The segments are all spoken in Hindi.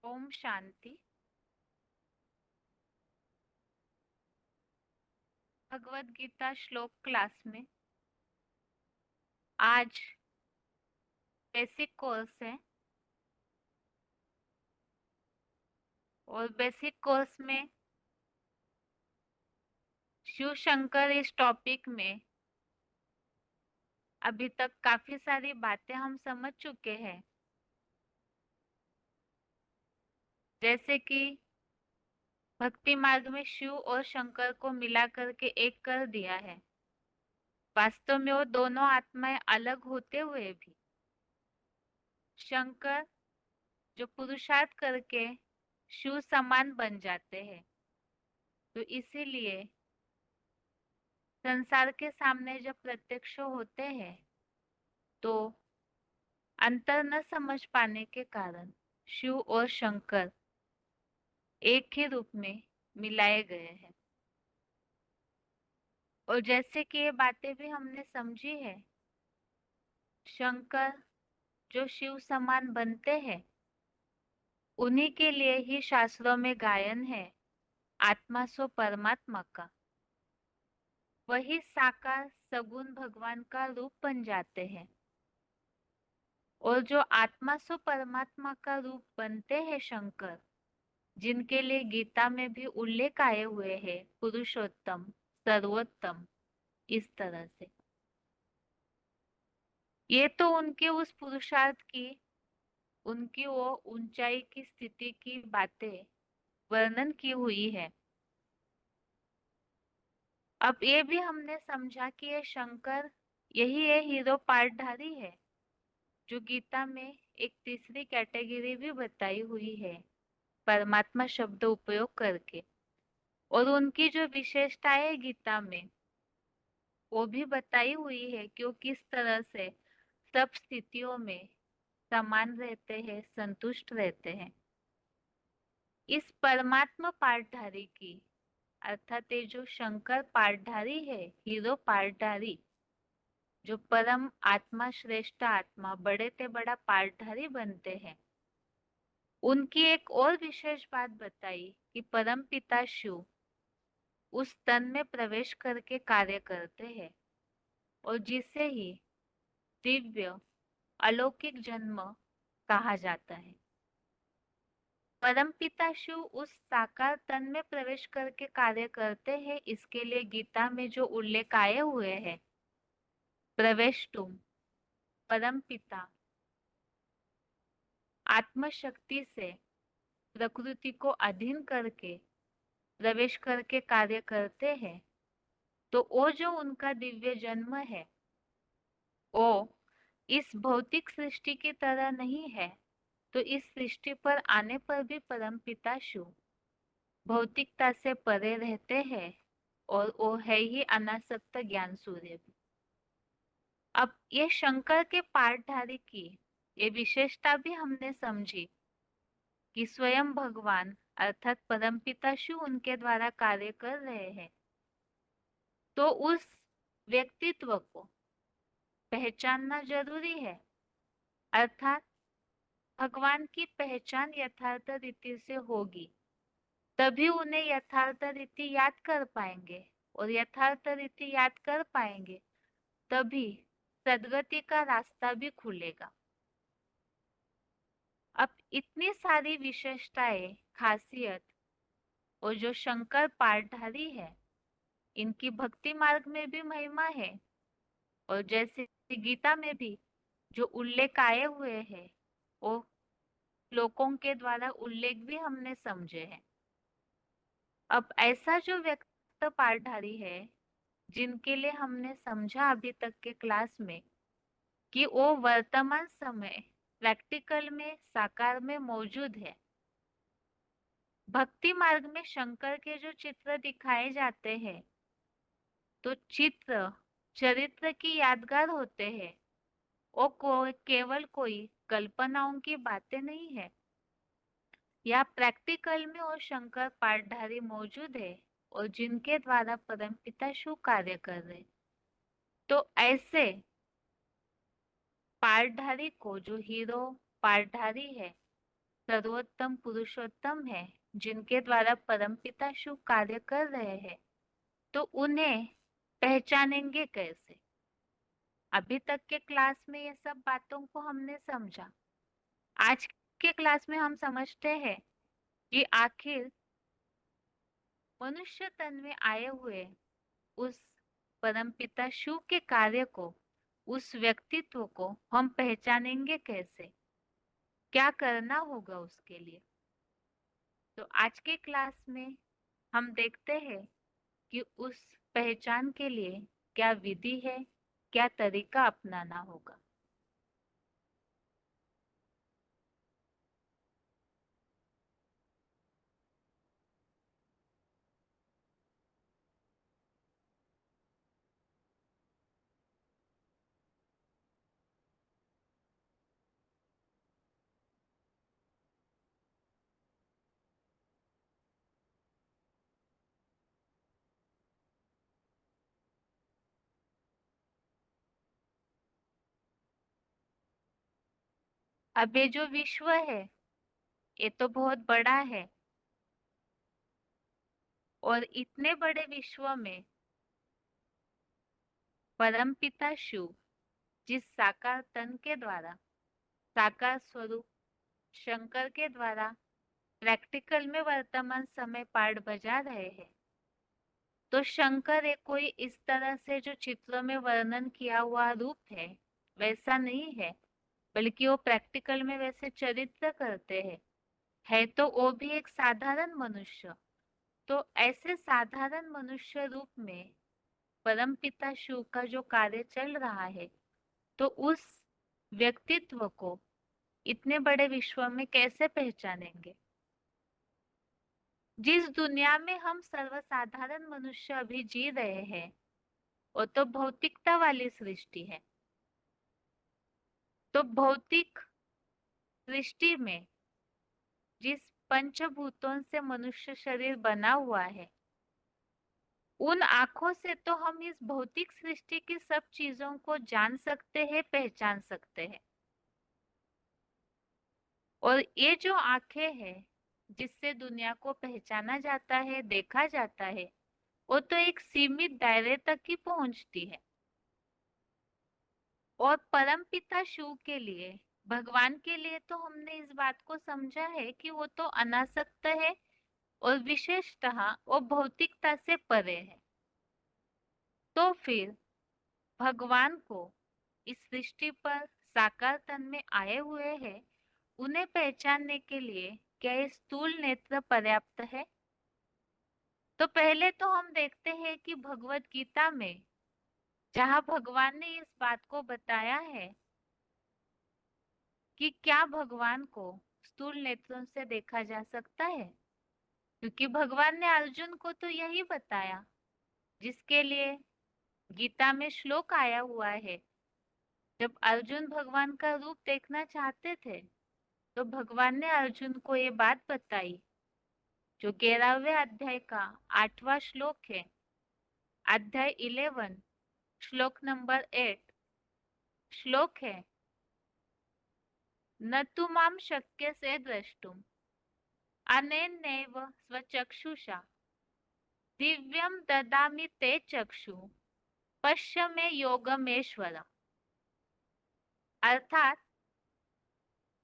ओम शांति। भगवत गीता श्लोक क्लास में आज बेसिक कोर्स है और बेसिक कोर्स में शिव शंकर इस टॉपिक में अभी तक काफी सारी बातें हम समझ चुके हैं। जैसे कि भक्ति मार्ग में शिव और शंकर को मिला करके एक कर दिया है। वास्तव में वो दोनों आत्माएं अलग होते हुए भी शंकर जो पुरुषार्थ करके शिव समान बन जाते हैं, तो इसीलिए संसार के सामने जब प्रत्यक्ष होते हैं तो अंतर न समझ पाने के कारण शिव और शंकर एक ही रूप में मिलाए गए हैं। और जैसे कि ये बातें भी हमने समझी है, शंकर जो शिव समान बनते हैं उन्हीं के लिए ही शास्त्रों में गायन है, आत्मा सो परमात्मा का। वही साकार सगुण भगवान का रूप बन जाते हैं। और जो आत्मा सो परमात्मा का रूप बनते हैं शंकर, जिनके लिए गीता में भी उल्लेख आए हुए हैं, पुरुषोत्तम सर्वोत्तम, इस तरह से ये तो उनके उस पुरुषार्थ की, उनकी वो ऊंचाई की स्थिति की बातें वर्णन की हुई है। अब ये भी हमने समझा कि ये शंकर यही है, हीरो पार्टधारी है, जो गीता में एक तीसरी कैटेगरी भी बताई हुई है परमात्मा शब्द उपयोग करके। और उनकी जो विशेषताएं है गीता में वो भी बताई हुई है कि वो किस तरह से सब स्थितियों में समान रहते हैं, संतुष्ट रहते हैं। इस परमात्मा पाठधारी की, अर्थात ये जो शंकर पाठधारी है, हीरो पाठधारी, जो परम आत्मा श्रेष्ठ आत्मा बड़े से बड़ा पाठधारी बनते हैं, उनकी एक और विशेष बात बताई कि परम पिता शिव उस तन में प्रवेश करके कार्य करते हैं और जिसे ही दिव्य अलौकिक जन्म कहा जाता है। परमपिता शिव उस साकार तन में प्रवेश करके कार्य करते हैं, इसके लिए गीता में जो उल्लेख आए हुए हैं, प्रवेश तुम परमपिता आत्मशक्ति से प्रकृति को अधीन करके प्रवेश करके कार्य करते हैं, तो वो जो उनका दिव्य जन्म है वो इस भौतिक सृष्टि की तरह नहीं है। तो इस सृष्टि पर आने पर भी परमपिता शिव भौतिकता से परे रहते हैं और वो है ही अनासक्त ज्ञान सूर्य भी। अब ये शंकर के पाठधारी की ये विशेषता भी हमने समझी कि स्वयं भगवान अर्थात परमपिता शिव उनके द्वारा कार्य कर रहे हैं, तो उस व्यक्तित्व को पहचानना जरूरी है। अर्थात भगवान की पहचान यथार्थ रीति से होगी, तभी उन्हें यथार्थ रीति याद कर पाएंगे, और यथार्थ रीति याद कर पाएंगे तभी सदगति का रास्ता भी खुलेगा। अब इतनी सारी विशेषताएं, खासियत, और जो शंकर पाठधारी है, इनकी भक्ति मार्ग में भी महिमा है, और जैसे गीता में भी जो उल्लेख आए हुए हैं वो श्लोकों के द्वारा उल्लेख भी हमने समझे हैं। अब ऐसा जो व्यक्त पाठधारी है, जिनके लिए हमने समझा अभी तक के क्लास में कि वो वर्तमान समय प्रैक्टिकल में साकार में मौजूद है। भक्ति मार्ग में शंकर के जो चित्र दिखाए जाते हैं, तो चित्र चरित्र की यादगार होते हैं। वो केवल कोई कल्पनाओं की बातें नहीं है, या प्रैक्टिकल में वो शंकर पाठधारी मौजूद है और जिनके द्वारा परमपिता शिव कार्य कर रहे। तो ऐसे पाठधारी को, जो हीरो पाठधारी है, सर्वोत्तम पुरुषोत्तम है, जिनके द्वारा परमपिता शिव कार्य कर रहे हैं, तो उन्हें पहचानेंगे कैसे? अभी तक के क्लास में ये सब बातों को हमने समझा। आज के क्लास में हम समझते हैं कि आखिर मनुष्य तन में आए हुए उस परमपिता शिव के कार्य को, उस व्यक्तित्व को हम पहचानेंगे कैसे? क्या करना होगा उसके लिए? तो आज के क्लास में हम देखते हैं कि उस पहचान के लिए क्या विधि है, क्या तरीका अपनाना होगा। अब ये जो विश्व है, ये तो बहुत बड़ा है, और इतने बड़े विश्व में परमपिता शिव जिस साकार तन के द्वारा, साकार स्वरूप शंकर के द्वारा प्रैक्टिकल में वर्तमान समय पाठ बजा रहे हैं, तो शंकर एक कोई इस तरह से जो चित्रों में वर्णन किया हुआ रूप है वैसा नहीं है, बल्कि वो प्रैक्टिकल में वैसे चरित्र करते हैं। है तो वो भी एक साधारण मनुष्य। तो ऐसे साधारण मनुष्य रूप में परमपिता शिव का जो कार्य चल रहा है, तो उस व्यक्तित्व को इतने बड़े विश्व में कैसे पहचानेंगे? जिस दुनिया में हम सर्वसाधारण मनुष्य अभी जी रहे हैं, वो तो भौतिकता वाली सृष्टि है। तो भौतिक सृष्टि में जिस पंचभूतों से मनुष्य शरीर बना हुआ है, उन आंखों से तो हम इस भौतिक सृष्टि की सब चीजों को जान सकते हैं, पहचान सकते हैं। और ये जो आंखें हैं जिससे दुनिया को पहचाना जाता है, देखा जाता है, वो तो एक सीमित दायरे तक ही पहुंचती है। और परमपिता शिव के लिए, भगवान के लिए तो हमने इस बात को समझा है कि वो तो अनासक्त है, और विशेषतः वो भौतिकता से परे है। तो फिर भगवान को इस सृष्टि पर साकार तन में आए हुए हैं, उन्हें पहचानने के लिए क्या ये स्थूल नेत्र पर्याप्त है? तो पहले तो हम देखते हैं कि भगवत गीता में जहाँ भगवान ने इस बात को बताया है कि क्या भगवान को स्थूल नेत्रों से देखा जा सकता है, क्योंकि भगवान ने अर्जुन को तो यही बताया, जिसके लिए गीता में श्लोक आया हुआ है। जब अर्जुन भगवान का रूप देखना चाहते थे, तो भगवान ने अर्जुन को ये बात बताई, जो 11वें अध्याय का 8वां श्लोक है, अध्याय 11, श्लोक नंबर 8। श्लोक है, न तु माम शक्य से द्रष्टुम अनेनैव स्वचक्षुषा दिव्यम ददामि ते चक्षु पश्य मे योगमेश्वर। अर्थात,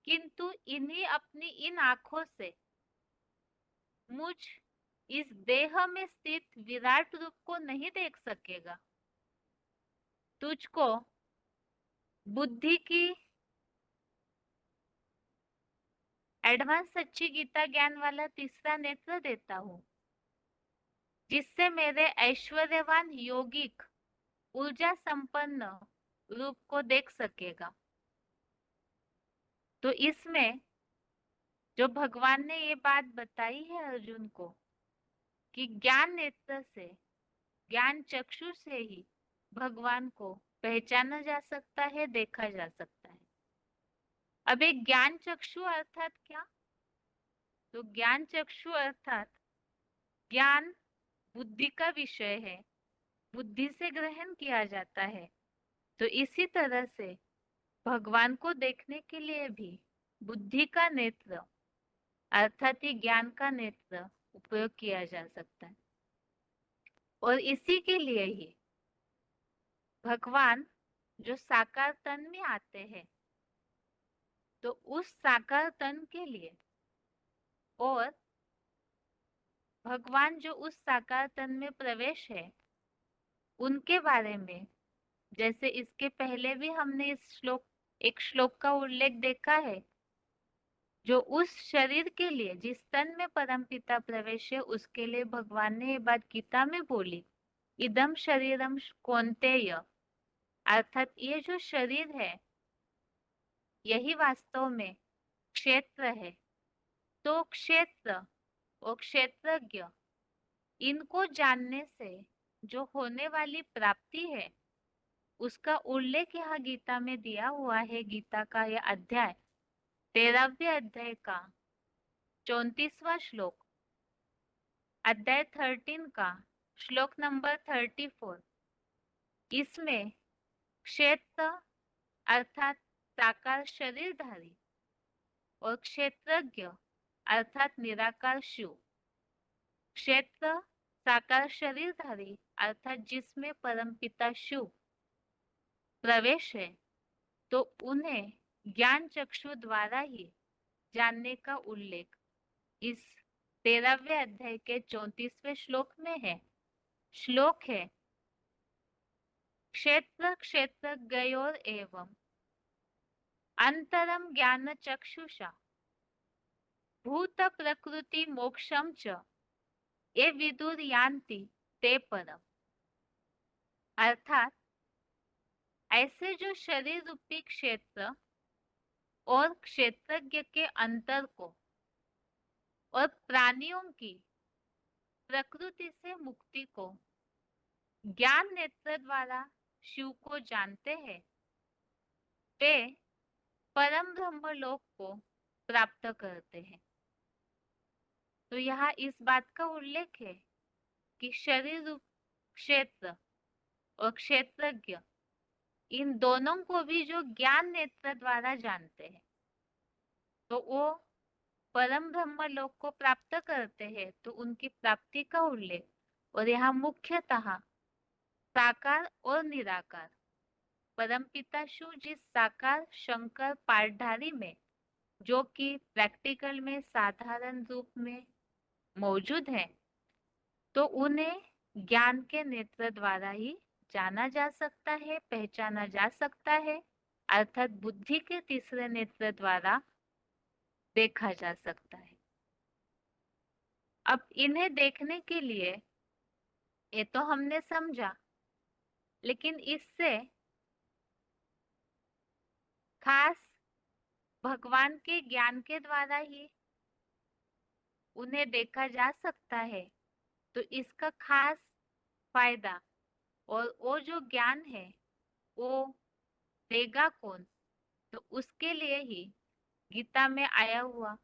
किंतु इन्हीं अपनी इन आंखों से मुझ इस देह में स्थित विराट रूप को नहीं देख सकेगा। तुझको बुद्धि की एडवांस सच्ची गीता ज्ञान वाला तीसरा नेत्र देता हूँ, जिससे मेरे ऐश्वर्यवान योगिक ऊर्जा संपन्न रूप को देख सकेगा। तो इसमें जो भगवान ने ये बात बताई है अर्जुन को कि ज्ञान नेत्र से, ज्ञान चक्षु से ही भगवान को पहचाना जा सकता है, देखा जा सकता है। अब एक ज्ञान चक्षु अर्थात क्या? तो ज्ञान चक्षु अर्थात ज्ञान बुद्धि का विषय है, बुद्धि से ग्रहण किया जाता है। तो इसी तरह से भगवान को देखने के लिए भी बुद्धि का नेत्र, अर्थात ही ज्ञान का नेत्र उपयोग किया जा सकता है। और इसी के लिए ही भगवान जो साकार तन में आते हैं, तो उस साकार तन के लिए और भगवान जो उस साकार तन में प्रवेश है उनके बारे में, जैसे इसके पहले भी हमने एक श्लोक का उल्लेख देखा है, जो उस शरीर के लिए जिस तन में परमपिता प्रवेश है उसके लिए भगवान ने ये बात गीता में बोली, इदम शरीरम कौन्तेय, अर्थात ये जो शरीर है यही वास्तव में क्षेत्र है। तो क्षेत्र और क्षेत्रज्ञ, इनको जानने से जो होने वाली प्राप्ति है उसका उल्लेख यहाँ गीता में दिया हुआ है। गीता का यह अध्याय 13वें अध्याय का 34वां श्लोक, अध्याय 13 का श्लोक नंबर 34, इसमें क्षेत्र अर्थात साकार शरीरधारी और क्षेत्रज्ञ अर्थात निराकार शिव, क्षेत्र साकार शरीरधारी अर्थात जिसमें परमपिता शिव प्रवेश है, तो उन्हें ज्ञान चक्षु द्वारा ही जानने का उल्लेख इस 13वें अध्याय के 34वें श्लोक में है। श्लोक है, क्षेत्र क्षेत्रज्ञयोर एवं अंतरम ज्ञान चक्षुषा भूत प्रकृति मोक्षम च ये विदुर यान्ति ते परम, अर्थात ऐसे जो शरीर रूपी क्षेत्र और क्षेत्रज्ञ के अंतर को और प्राणियों की प्रकृति से मुक्ति को ज्ञान नेत्र द्वारा शिव को जानते हैं, वे परम ब्रह्म लोक को प्राप्त करते हैं। तो यहाँ इस बात का उल्लेख है कि शरीर रूप क्षेत्र और क्षेत्रज्ञ, इन दोनों को भी जो ज्ञान नेत्र द्वारा जानते हैं तो वो परम ब्रह्म लोक को प्राप्त करते हैं। तो उनकी प्राप्ति का उल्लेख, और यहाँ मुख्यतः साकार और निराकार परमपिता शिव जिस साकार शंकर पाठधारी में, जो कि प्रैक्टिकल में साधारण रूप में मौजूद है, तो उन्हें ज्ञान के नेत्र द्वारा ही जाना जा सकता है, पहचाना जा सकता है, अर्थात बुद्धि के तीसरे नेत्र द्वारा देखा जा सकता है। अब इन्हें देखने के लिए ये तो हमने समझा, लेकिन इससे खास भगवान के ज्ञान के द्वारा ही उन्हें देखा जा सकता है। तो इसका खास फायदा और वो जो ज्ञान है वो देगा कौन, तो उसके लिए ही गीता में आया हुआ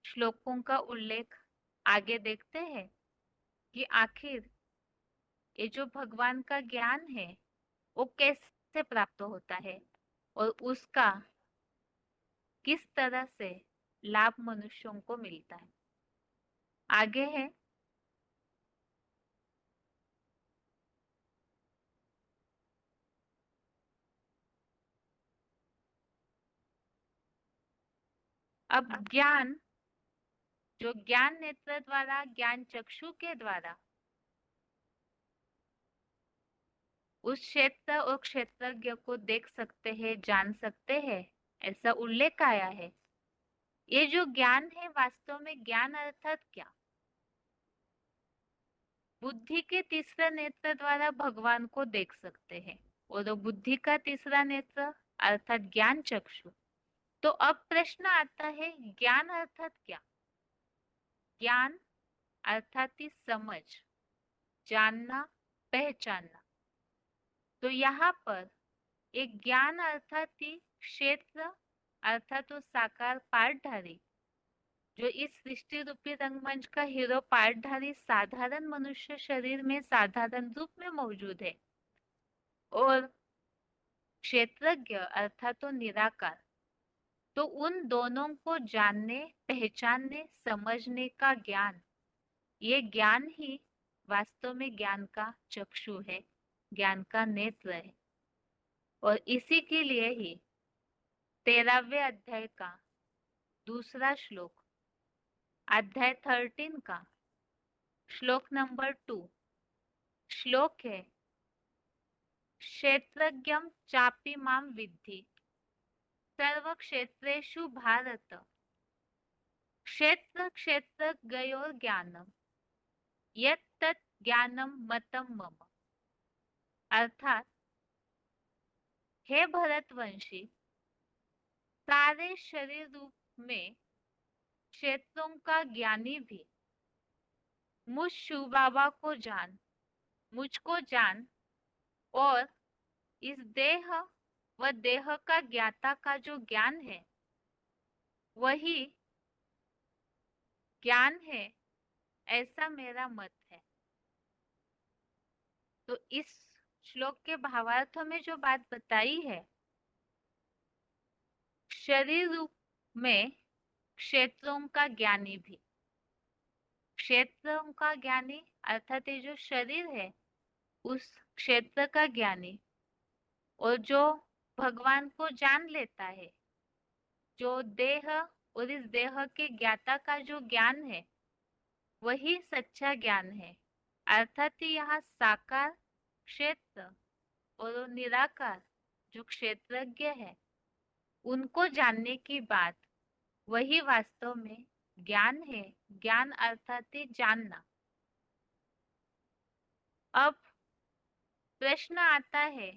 श्लोकों का उल्लेख आगे देखते हैं कि आखिर ये जो भगवान का ज्ञान है वो कैसे प्राप्त होता है और उसका किस तरह से लाभ मनुष्यों को मिलता है। आगे है, अब ज्ञान जो ज्ञान नेत्र द्वारा ज्ञान चक्षु के द्वारा उस क्षेत्र और क्षेत्रज्ञ को देख सकते हैं, जान सकते हैं, ऐसा उल्लेख आया है। ये जो ज्ञान है वास्तव में ज्ञान अर्थात क्या, बुद्धि के तीसरे नेत्र द्वारा भगवान को देख सकते हैं, और वो बुद्धि का तीसरा नेत्र अर्थात ज्ञान चक्षु। तो अब प्रश्न आता है, ज्ञान अर्थात क्या? ज्ञान अर्थात ही समझ, जानना, पहचानना। तो यहाँ पर एक ज्ञान अर्थात ही क्षेत्र अर्थात वो साकार पाठधारी, जो इस सृष्टि रूपी रंगमंच का हीरो पाठधारी साधारण मनुष्य शरीर में साधारण रूप में मौजूद है, और क्षेत्रज्ञ अर्थात तो निराकार तो उन दोनों को जानने, पहचानने, समझने का ज्ञान, ये ज्ञान ही वास्तव में ज्ञान का चक्षु है, ज्ञान का नेत्र है। और इसी के लिए ही 13वें अध्याय का दूसरा श्लोक, अध्याय 13 का श्लोक नंबर 2 श्लोक है, क्षेत्रज्ञं चापि मां विद्धि सर्व क्षेत्रेषु भारत क्षेत्र क्षेत्रज्ञयोर ज्ञानम यत् तत् ज्ञानम मतम मम। अर्थात हे भरतवंशी, सारे शरीर रूप में क्षेत्रों का ज्ञानी भी मुझ शिव बाबा को जान, मुझको जान, और इस देह व देह का ज्ञाता का जो ज्ञान है वही ज्ञान है, ऐसा मेरा मत है। तो इस श्लोक के भावार्थों में जो बात बताई है, शरीर रूप में क्षेत्रों का ज्ञानी भी, क्षेत्रों का ज्ञानी अर्थात ये जो शरीर है उस क्षेत्र का ज्ञानी, और जो भगवान को जान लेता है, जो देह और इस देह के ज्ञाता का जो ज्ञान है वही सच्चा ज्ञान है। अर्थात यहाँ साकार क्षेत्र और निराकार जो क्षेत्रज्ञ है उनको जानने की बात, वही वास्तव में ज्ञान है। ज्ञान अर्थात ही जानना। अब प्रश्न आता है,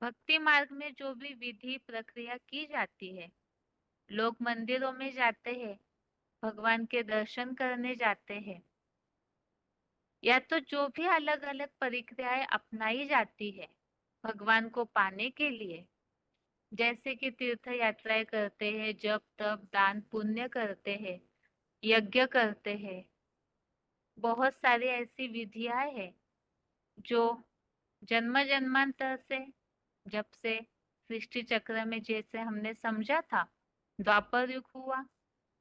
भक्ति मार्ग में जो भी विधि प्रक्रिया की जाती है, लोग मंदिरों में जाते हैं, भगवान के दर्शन करने जाते हैं, या तो जो भी अलग अलग प्रक्रियाएं अपनाई जाती है भगवान को पाने के लिए, जैसे कि तीर्थ यात्राएं करते हैं, जप तप दान पुण्य करते हैं, यज्ञ करते हैं, बहुत सारी ऐसी विधियां हैं जो जन्म जन्मांतर से, जब से सृष्टि चक्र में जैसे हमने समझा था द्वापर युग हुआ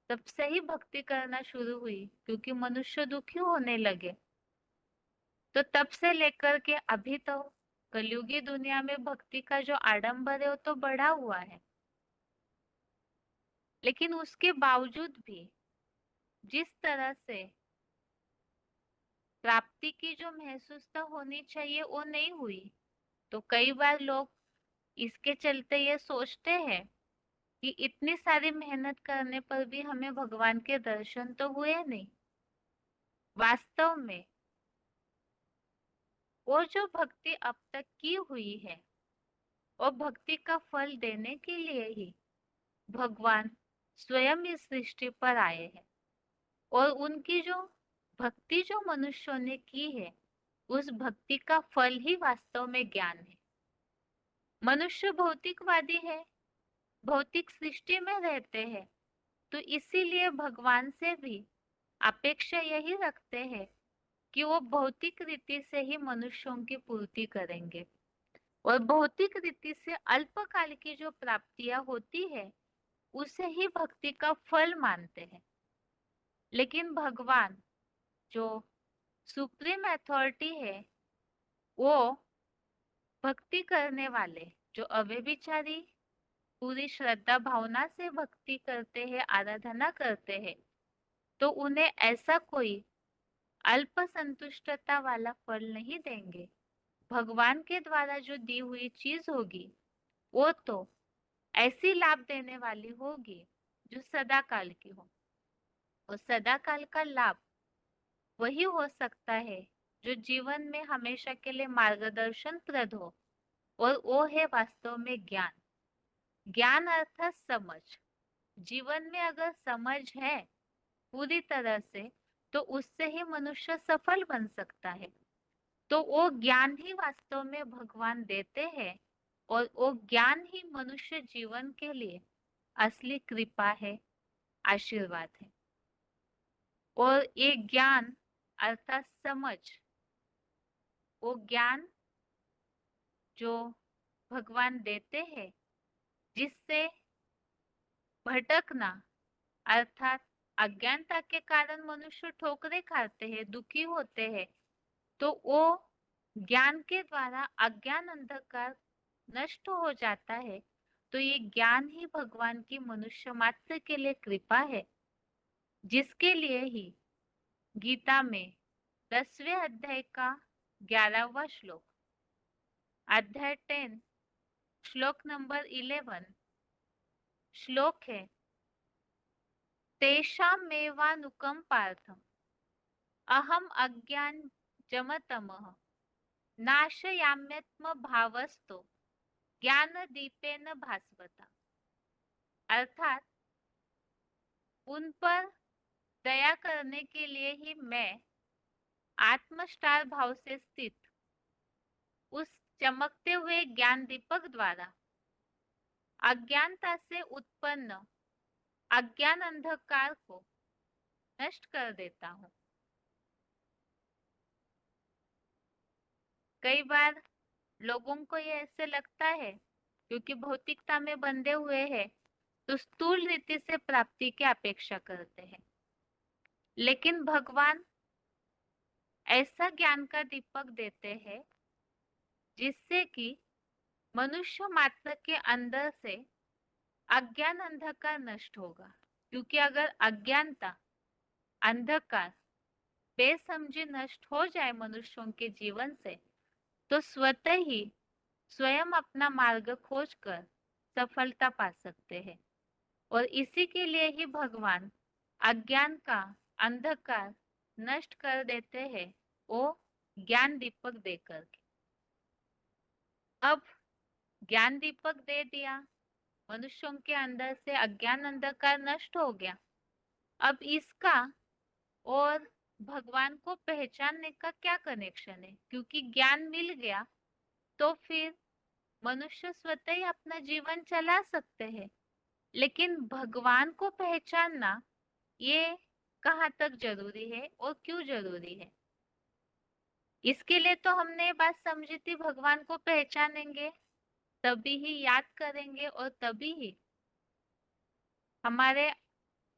तब से ही भक्ति करना शुरू हुई, क्योंकि मनुष्य दुखी होने लगे। तो तब से लेकर के अभी तो कलयुगी दुनिया में भक्ति का जो आडंबर है वो तो बढ़ा हुआ है, लेकिन उसके बावजूद भी जिस तरह से प्राप्ति की जो महसूसता होनी चाहिए वो नहीं हुई। तो कई बार लोग इसके चलते ये सोचते हैं कि इतनी सारी मेहनत करने पर भी हमें भगवान के दर्शन तो हुए नहीं। वास्तव में वो जो भक्ति अब तक की हुई है और भक्ति का फल देने के लिए ही भगवान स्वयं इस सृष्टि पर आए हैं, और उनकी जो भक्ति जो मनुष्यों ने की है उस भक्ति का फल ही वास्तव में ज्ञान है। मनुष्य भौतिकवादी है, भौतिक सृष्टि में रहते हैं, तो इसीलिए भगवान से भी अपेक्षा यही रखते हैं कि वो भौतिक रीति से ही मनुष्यों की पूर्ति करेंगे, और भौतिक रीति से अल्पकाल की जो प्राप्तियां होती है उसे ही भक्ति का फल मानते हैं। लेकिन भगवान जो सुप्रीम अथॉरिटी है, वो भक्ति करने वाले जो अव्यभिचारी पूरी श्रद्धा भावना से भक्ति करते हैं, आराधना करते हैं, तो उन्हें ऐसा कोई अल्प संतुष्टता वाला फल नहीं देंगे। भगवान के द्वारा जो दी हुई चीज होगी वो तो ऐसी लाभ देने वाली होगी जो सदा काल की हो, और सदा काल का लाभ वही हो सकता है जो जीवन में हमेशा के लिए मार्गदर्शन प्रद हो, और वो है वास्तव में ज्ञान। ज्ञान अर्थात समझ। जीवन में अगर समझ है पूरी तरह से तो उससे ही मनुष्य सफल बन सकता है। तो वो ज्ञान ही वास्तव में भगवान देते हैं, और वो ज्ञान ही मनुष्य जीवन के लिए असली कृपा है, आशीर्वाद है। और ये ज्ञान अर्थात समझ, वो ज्ञान जो भगवान देते हैं जिससे भटकना अर्थात अज्ञानता के कारण मनुष्य ठोकरे खाते हैं, दुखी होते हैं, तो वो ज्ञान के द्वारा अज्ञान अंधकार नष्ट हो जाता है। तो ये ज्ञान ही भगवान की मनुष्य मात्र के लिए कृपा है, जिसके लिए ही गीता में 10वें अध्याय का 11वां श्लोक, अध्याय 10 श्लोक नंबर 11 श्लोक है, तेषामेवानुकंपार्थम् अहम अज्ञान जमतमः नाशयाम्यत्म भावस्तो ज्ञान दीपेन भास्वता। अर्थात उन पर दया करने के लिए ही मैं आत्मस्टार भाव से स्थित उस चमकते हुए ज्ञान दीपक द्वारा अज्ञानता से उत्पन्न अज्ञान अंधकार को नष्ट कर देता हूँ। कई बार लोगों को ये ऐसे लगता है क्योंकि भौतिकता में बंधे हुए हैं तो स्थूल रीति से प्राप्ति की अपेक्षा करते हैं, लेकिन भगवान ऐसा ज्ञान का दीपक देते हैं जिससे कि मनुष्य मात्र के अंदर से अज्ञान अंधकार नष्ट होगा। क्योंकि अगर अज्ञानता अंधकार बेसमझी नष्ट हो जाए मनुष्यों के जीवन से, तो स्वतः ही स्वयं अपना मार्ग खोजकर सफलता पा सकते हैं। और इसी के लिए ही भगवान अज्ञान का अंधकार नष्ट कर देते हैं वो ज्ञान दीपक देकर के। अब ज्ञान दीपक दे दिया, मनुष्यों के अंदर से अज्ञान अंधकार नष्ट हो गया। अब इसका और भगवान को पहचानने का क्या कनेक्शन है? क्योंकि ज्ञान मिल गया तो फिर मनुष्य स्वतः ही अपना जीवन चला सकते हैं, लेकिन भगवान को पहचानना ये कहाँ तक जरूरी है और क्यों जरूरी है? इसके लिए तो हमने ये बात समझी थी, भगवान को पहचानेंगे तभी ही याद करेंगे और तभी ही हमारे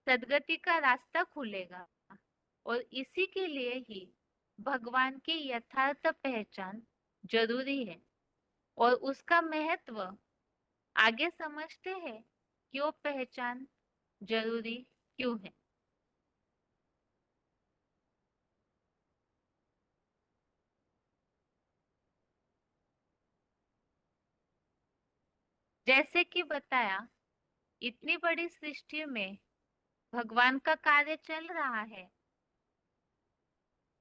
सदगति का रास्ता खुलेगा। और इसी के लिए ही भगवान की यथार्थ पहचान जरूरी है और उसका महत्व आगे समझते हैं कि वो पहचान जरूरी क्यों है। जैसे कि बताया, इतनी बड़ी सृष्टि में भगवान का कार्य चल रहा है,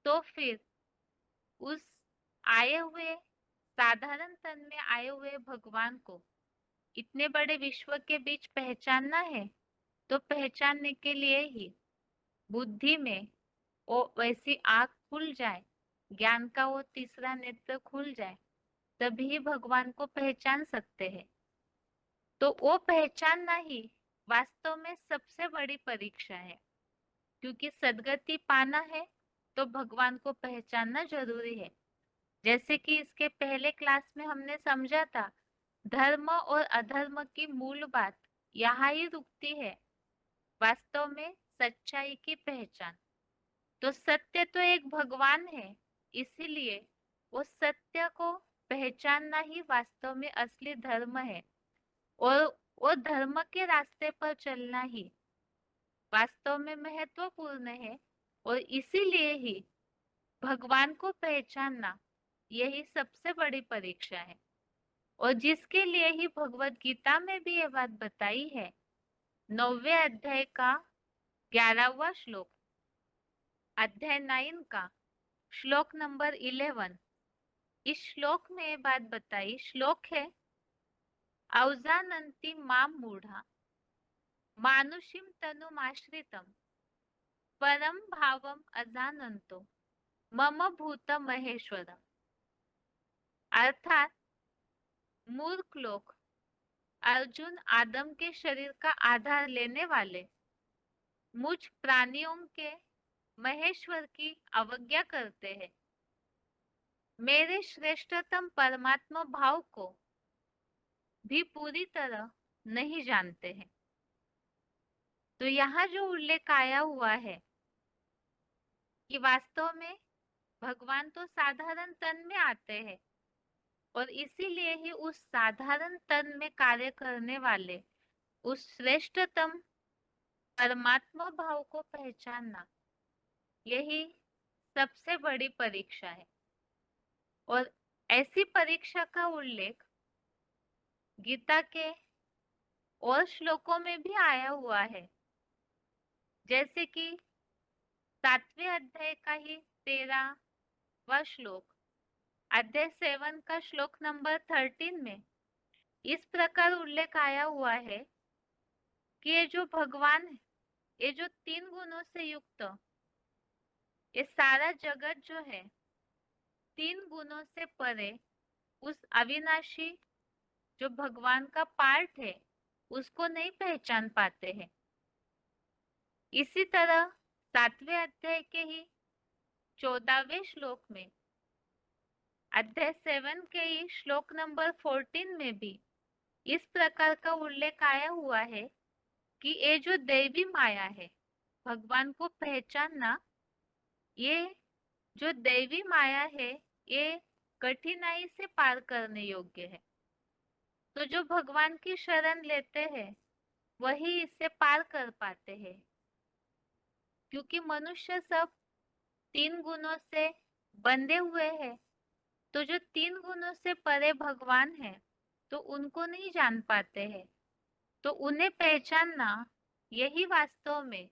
तो फिर उस आए हुए साधारण तन में आए हुए भगवान को इतने बड़े विश्व के बीच पहचानना है, तो पहचानने के लिए ही बुद्धि में वो वैसी आंख खुल जाए, ज्ञान का वो तीसरा नेत्र खुल जाए, तभी भगवान को पहचान सकते हैं। तो वो पहचानना ही वास्तव में सबसे बड़ी परीक्षा है। क्योंकि सदगति पाना है तो भगवान को पहचानना जरूरी है। जैसे कि इसके पहले क्लास में हमने समझा था, धर्म और अधर्म की मूल बात यहाँ ही रुकती है, वास्तव में सच्चाई की पहचान। तो सत्य तो एक भगवान है, इसीलिए वो सत्य को पहचानना ही वास्तव में असली धर्म है और वो धर्म के रास्ते पर चलना ही वास्तव में महत्वपूर्ण है। और इसीलिए ही भगवान को पहचानना यही सबसे बड़ी परीक्षा है, और जिसके लिए ही भगवत गीता में भी ये बात बताई है। 9वें अध्याय का 11वां श्लोक, अध्याय 9 का श्लोक नंबर 11, इस श्लोक में ये बात बताई। श्लोक है, अवजानन्ति माम मूढ़ा मानुषीम तनुमाश्रितम परम भावम अजानन्तो मम भूत महेश्वरम। अर्थात मूर्ख लोग अर्जुन आदम के शरीर का आधार लेने वाले मुझ प्राणियों के महेश्वर की अवज्ञा करते हैं, मेरे श्रेष्ठतम परमात्मा भाव को भी पूरी तरह नहीं जानते हैं। तो यहाँ जो उल्लेख आया हुआ है कि वास्तव में भगवान तो साधारण तन में आते हैं और इसीलिए ही उस साधारण तन में कार्य करने वाले उस श्रेष्ठतम परमात्मा भाव को पहचानना, यही सबसे बड़ी परीक्षा है। और ऐसी परीक्षा का उल्लेख गीता के और श्लोकों में भी आया हुआ है, जैसे कि 7वें अध्याय का ही 13वां श्लोक, अध्याय 7 का श्लोक नंबर 13 में इस प्रकार उल्लेख आया हुआ है कि ये जो भगवान है, ये जो 3 गुणों से युक्त ये सारा जगत जो है 3 गुणों से परे उस अविनाशी जो भगवान का पार्ट है उसको नहीं पहचान पाते हैं। इसी तरह 7वें अध्याय के ही 14वें श्लोक में, अध्याय 7 के ही श्लोक नंबर 14 में भी इस प्रकार का उल्लेख आया हुआ है कि ये जो दैवी माया है भगवान को पहचानना, ये जो दैवी माया है ये कठिनाई से पार करने योग्य है। तो जो भगवान की शरण लेते हैं वही इससे पार कर पाते हैं, क्योंकि मनुष्य सब 3 गुणों से बंधे हुए हैं। तो जो 3 गुणों से परे भगवान है तो उनको नहीं जान पाते हैं। तो उन्हें पहचानना यही वास्तव में,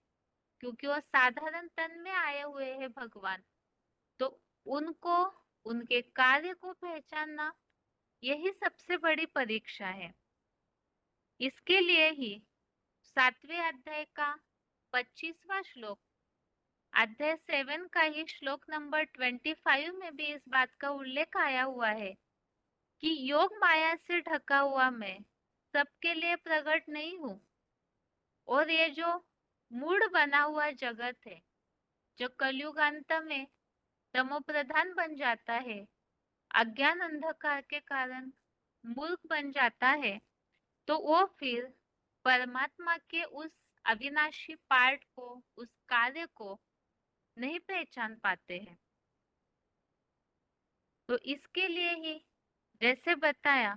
क्योंकि वो साधारण तन में आए हुए हैं भगवान, तो उनको उनके कार्य को पहचानना यही सबसे बड़ी परीक्षा है। इसके लिए ही 7वें अध्याय का 25वां श्लोक, अध्याय 7 का ही श्लोक नंबर 25 में भी इस बात का उल्लेख आया हुआ है कि योग माया से ढका हुआ मैं सबके लिए प्रकट नहीं हूँ। और ये जो मूढ़ बना हुआ जगत है जो कलयुगांत में तमो प्रधान बन जाता है, अज्ञान अंधकार के कारण मूर्ख बन जाता है, तो वो फिर परमात्मा के उस अविनाशी पार्ट को, उस कार्य को नहीं पहचान पाते हैं। तो इसके लिए ही जैसे बताया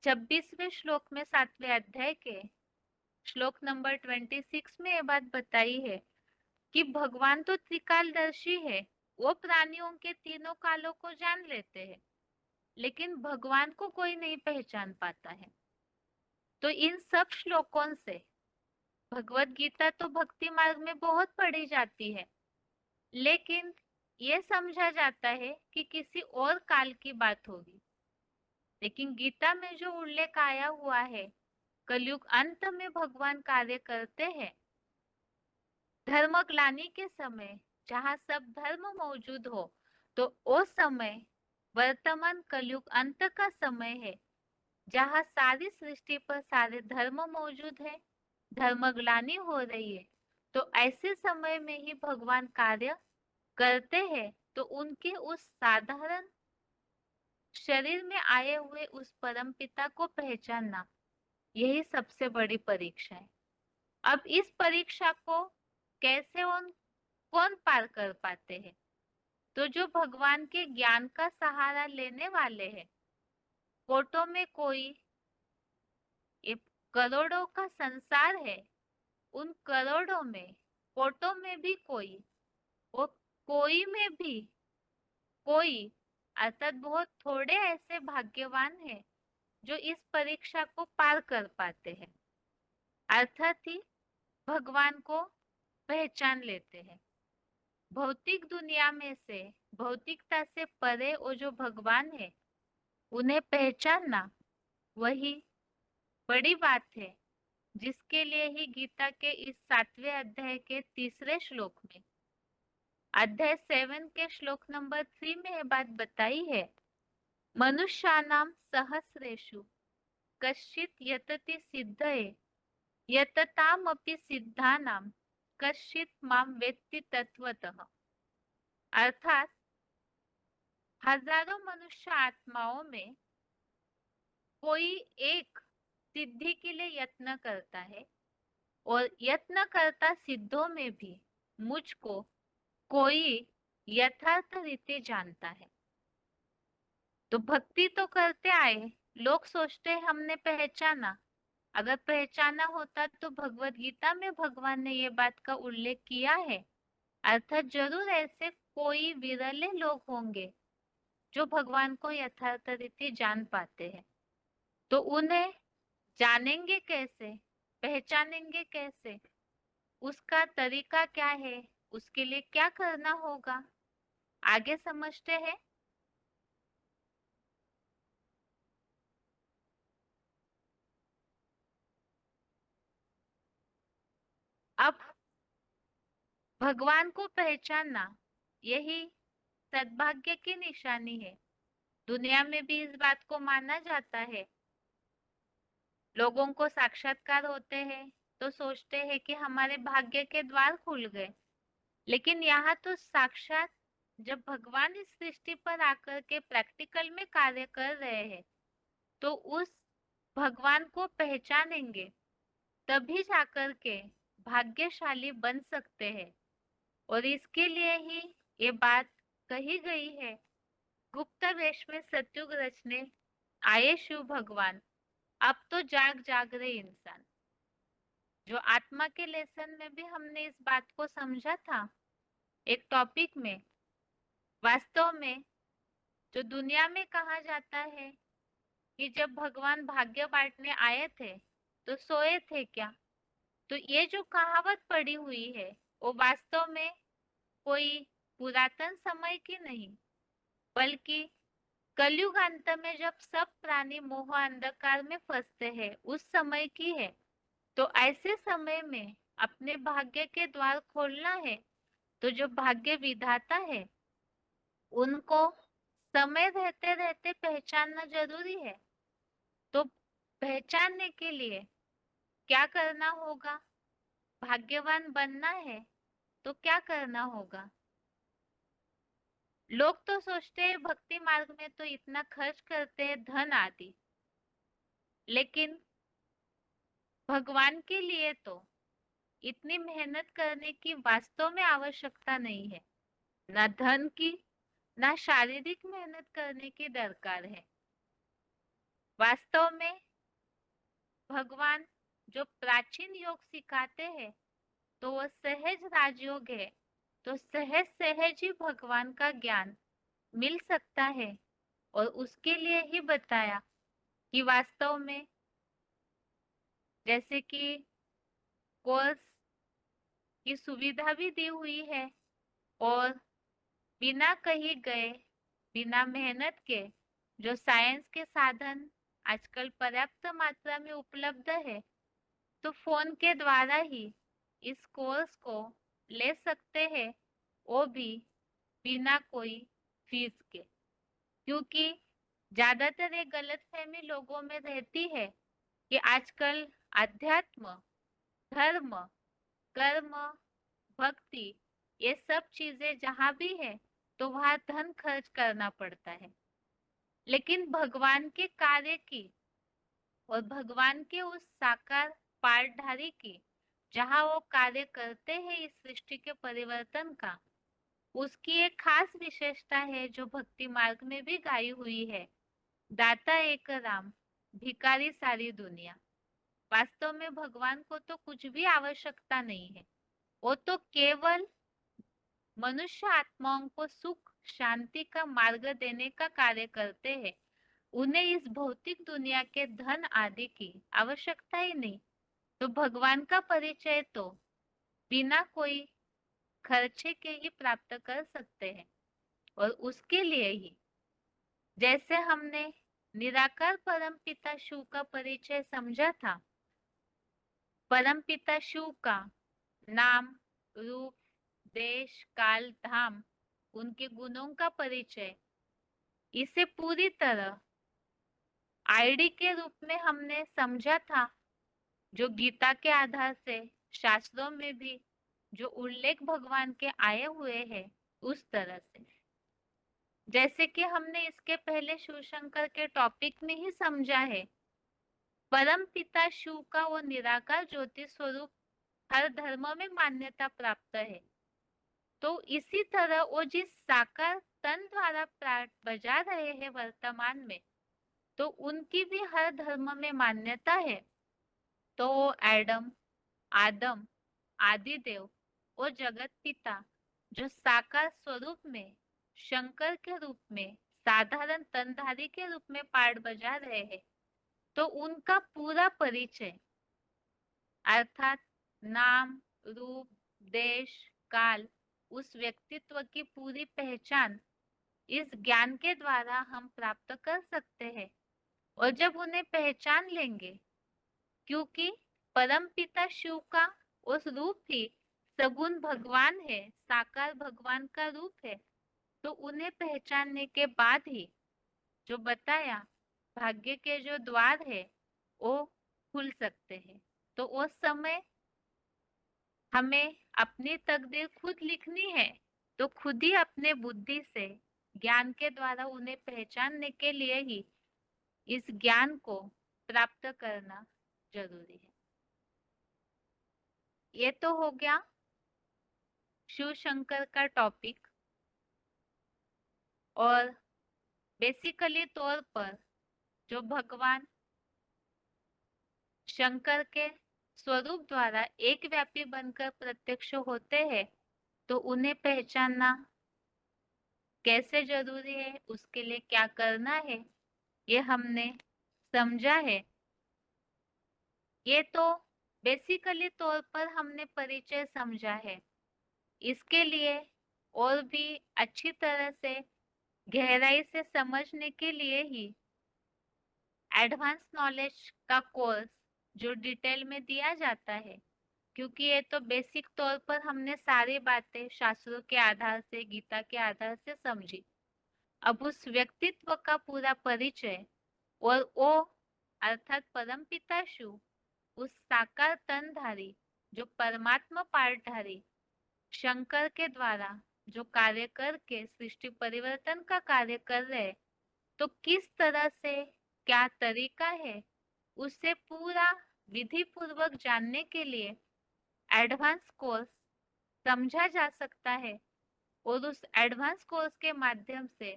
26वें श्लोक में 7वें अध्याय के श्लोक नंबर 26 में ये बात बताई है कि भगवान तो त्रिकालदर्शी है, वो प्राणियों के तीनों कालों को जान लेते हैं, लेकिन भगवान को कोई नहीं पहचान पाता है। तो इन सब श्लोकों से भगवत गीता तो भक्ति मार्ग में बहुत पढ़ी जाती है, लेकिन ये समझा जाता है कि किसी और काल की बात होगी। लेकिन गीता में जो उल्लेख आया हुआ है, कलयुग अंत में भगवान कार्य करते हैं, धर्म ग्लानि के समय जहाँ सब धर्म मौजूद हो, तो वो समय वर्तमान कलयुग अंत का समय है, जहाँ सारी सृष्टि पर सारे धर्म मौजूद है, धर्म ग्लानि हो रही है। तो ऐसे समय में ही भगवान कार्य करते हैं। तो उनके उस साधारण शरीर में आए हुए उस परम पिता को पहचानना यही सबसे बड़ी परीक्षा है। अब इस परीक्षा को कैसे उन कौन पार कर पाते हैं? तो जो भगवान के ज्ञान का सहारा लेने वाले हैं। कोटों में कोई, ये करोड़ों का संसार है, उन करोड़ों में कोटों में भी कोई, वो कोई में भी कोई, अर्थात बहुत थोड़े ऐसे भाग्यवान हैं जो इस परीक्षा को पार कर पाते हैं, अर्थात ही भगवान को पहचान लेते हैं। भौतिक दुनिया में से, भौतिकता से परे वो जो भगवान है उन्हें पहचानना वही बड़ी बात है, जिसके लिए ही गीता के इस 7वें अध्याय के 3रे श्लोक में, अध्याय 7 के श्लोक नंबर 3 में यह बात बताई है। मनुष्यानां सहस्रेषु कश्चित् यतति सिद्धये यततामपि सिद्धानां कश्चित् मां वेत्ति तत्वतः। अर्थात हजारों मनुष्य आत्माओं में कोई एक सिद्धि के लिए यत्न करता है और यत्न करता सिद्धों में भी मुझको कोई यथार्थ रीति जानता है। तो भक्ति तो करते आए, लोग सोचते हैं हमने पहचाना। अगर पहचाना होता तो भगवत गीता में भगवान ने ये बात का उल्लेख किया है। अर्थात जरूर ऐसे कोई विरले लोग होंगे जो भगवान को यथार्थ रीति जान पाते हैं। तो उन्हें जानेंगे कैसे, पहचानेंगे कैसे, उसका तरीका क्या है, उसके लिए क्या करना होगा, आगे समझते हैं। अब भगवान को पहचानना यही सद्भाग्य की निशानी है। दुनिया में भी इस बात को माना जाता है। लोगों को साक्षात्कार होते हैं तो सोचते हैं कि हमारे भाग्य के द्वार खुल गए। लेकिन यहाँ तो साक्षात जब भगवान इस सृष्टि पर आकर के प्रैक्टिकल में कार्य कर रहे हैं तो उस भगवान को पहचानेंगे, तभी जाकर के भाग्यशाली बन सकते हैं। और इसके लिए ही ये बात कही गई है, गुप्त वेश में सत्युग रचने आए शिव भगवान, अब तो जाग जाग रहे इंसान। जो आत्मा के लेसन में भी हमने इस बात को समझा था एक टॉपिक में। वास्तव में जो दुनिया में कहा जाता है कि जब भगवान भाग्य बांटने आए थे तो सोए थे क्या, तो ये जो कहावत पड़ी हुई है वो वास्तव में कोई पुरातन समय की नहीं, बल्कि कलयुग अंत में जब सब प्राणी मोह अंधकार में फंसते हैं उस समय की है। तो ऐसे समय में अपने भाग्य के द्वार खोलना है। तो जो भाग्य विधाता है उनको समय रहते रहते पहचानना जरूरी है। तो पहचानने के लिए क्या करना होगा, भाग्यवान बनना है तो क्या करना होगा। लोग तो सोचते हैं भक्ति मार्ग में तो इतना खर्च करते हैं धन आदि, लेकिन भगवान के लिए तो इतनी मेहनत करने की वास्तव में आवश्यकता नहीं है। ना धन की, ना शारीरिक मेहनत करने की दरकार है। वास्तव में भगवान जो प्राचीन योग सिखाते हैं तो वो सहज राजयोग है। तो सहज सहज ही भगवान का ज्ञान मिल सकता है। और उसके लिए ही बताया कि वास्तव में जैसे कि कोर्स की सुविधा भी दी हुई है और बिना कहीं गए, बिना मेहनत के जो साइंस के साधन आजकल पर्याप्त मात्रा में उपलब्ध है, तो फोन के द्वारा ही इस कोर्स को ले सकते हैं, वो भी बिना कोई फीस के। क्योंकि ज्यादातर ये गलतफहमी लोगों में रहती है कि आजकल अध्यात्म, धर्म, कर्म, भक्ति, ये सब चीजें जहां भी है तो वहां धन खर्च करना पड़ता है। लेकिन भगवान के कार्य की और भगवान के उस साकार पाठधारी की जहां वो कार्य करते हैं इस सृष्टि के परिवर्तन का, उसकी एक खास विशेषता है जो भक्ति मार्ग में भी गाई हुई है। दाता एक राम, भिखारी सारी दुनिया। वास्तव में भगवान को तो कुछ भी आवश्यकता नहीं है। वो तो केवल मनुष्य आत्माओं को सुख शांति का मार्ग देने का कार्य करते हैं। उन्हें इस भौतिक दुनिया के धन आदि की आवश्यकता ही नहीं। तो भगवान का परिचय तो बिना कोई खर्चे के ही प्राप्त कर सकते हैं। और उसके लिए ही जैसे हमने निराकार परम पिता शिव का परिचय समझा था, परम पिता शिव का नाम, रूप, देश, काल, धाम, उनके गुणों का परिचय, इसे पूरी तरह आईडी के रूप में हमने समझा था। जो गीता के आधार से शास्त्रों में भी जो उल्लेख भगवान के आए हुए हैं उस तरह से, जैसे कि हमने इसके पहले शिव शंकर के टॉपिक में ही समझा है, परम पिता शिव का वो निराकार ज्योति स्वरूप हर धर्म में मान्यता प्राप्त है। तो इसी तरह वो जिस साकार तन द्वारा प्राण बजा रहे हैं वर्तमान में, तो उनकी भी हर धर्म में मान्यता है। तो वो एडम, आदम, आदिदेव और जगत पिता जो साकार स्वरूप में शंकर के रूप में साधारण तनधारी के रूप में पाठ बजा रहे हैं, तो उनका पूरा परिचय अर्थात नाम, रूप, देश, काल, उस व्यक्तित्व की पूरी पहचान इस ज्ञान के द्वारा हम प्राप्त कर सकते हैं। और जब उन्हें पहचान लेंगे, क्योंकि परम पिता शिव का उस रूप ही सगुण भगवान है, साकार भगवान का रूप है, तो उन्हें पहचानने के बाद ही जो बताया भाग्य के जो द्वार है वो खुल सकते हैं। तो उस समय हमें अपनी तकदीर खुद लिखनी है, तो खुद ही अपने बुद्धि से ज्ञान के द्वारा उन्हें पहचानने के लिए ही इस ज्ञान को प्राप्त करना जरूरी है। ये तो हो गया शिव शंकर का टॉपिक। और बेसिकली तौर पर जो भगवान शंकर के स्वरूप द्वारा एक व्यापी बनकर प्रत्यक्ष होते हैं, तो उन्हें पहचानना कैसे जरूरी है, उसके लिए क्या करना है, ये हमने समझा है। ये तो बेसिकली तौर पर हमने परिचय समझा है। इसके लिए और भी अच्छी तरह से गहराई से समझने के लिए ही एडवांस नॉलेज का कोर्स जो डिटेल में दिया जाता है, क्योंकि ये तो बेसिक तौर पर हमने सारी बातें शास्त्रों के आधार से, गीता के आधार से समझी। अब उस व्यक्तित्व का पूरा परिचय और वो अर्थात परमपिता शिव, उस साकार तनधारी जो परमात्मा पाठधारी शंकर के द्वारा जो कार्य करके सृष्टि परिवर्तन का कार्य कर रहे, तो किस तरह से क्या तरीका है, उससे पूरा विधि पूर्वक जानने के लिए एडवांस कोर्स समझा जा सकता है। और उस एडवांस कोर्स के माध्यम से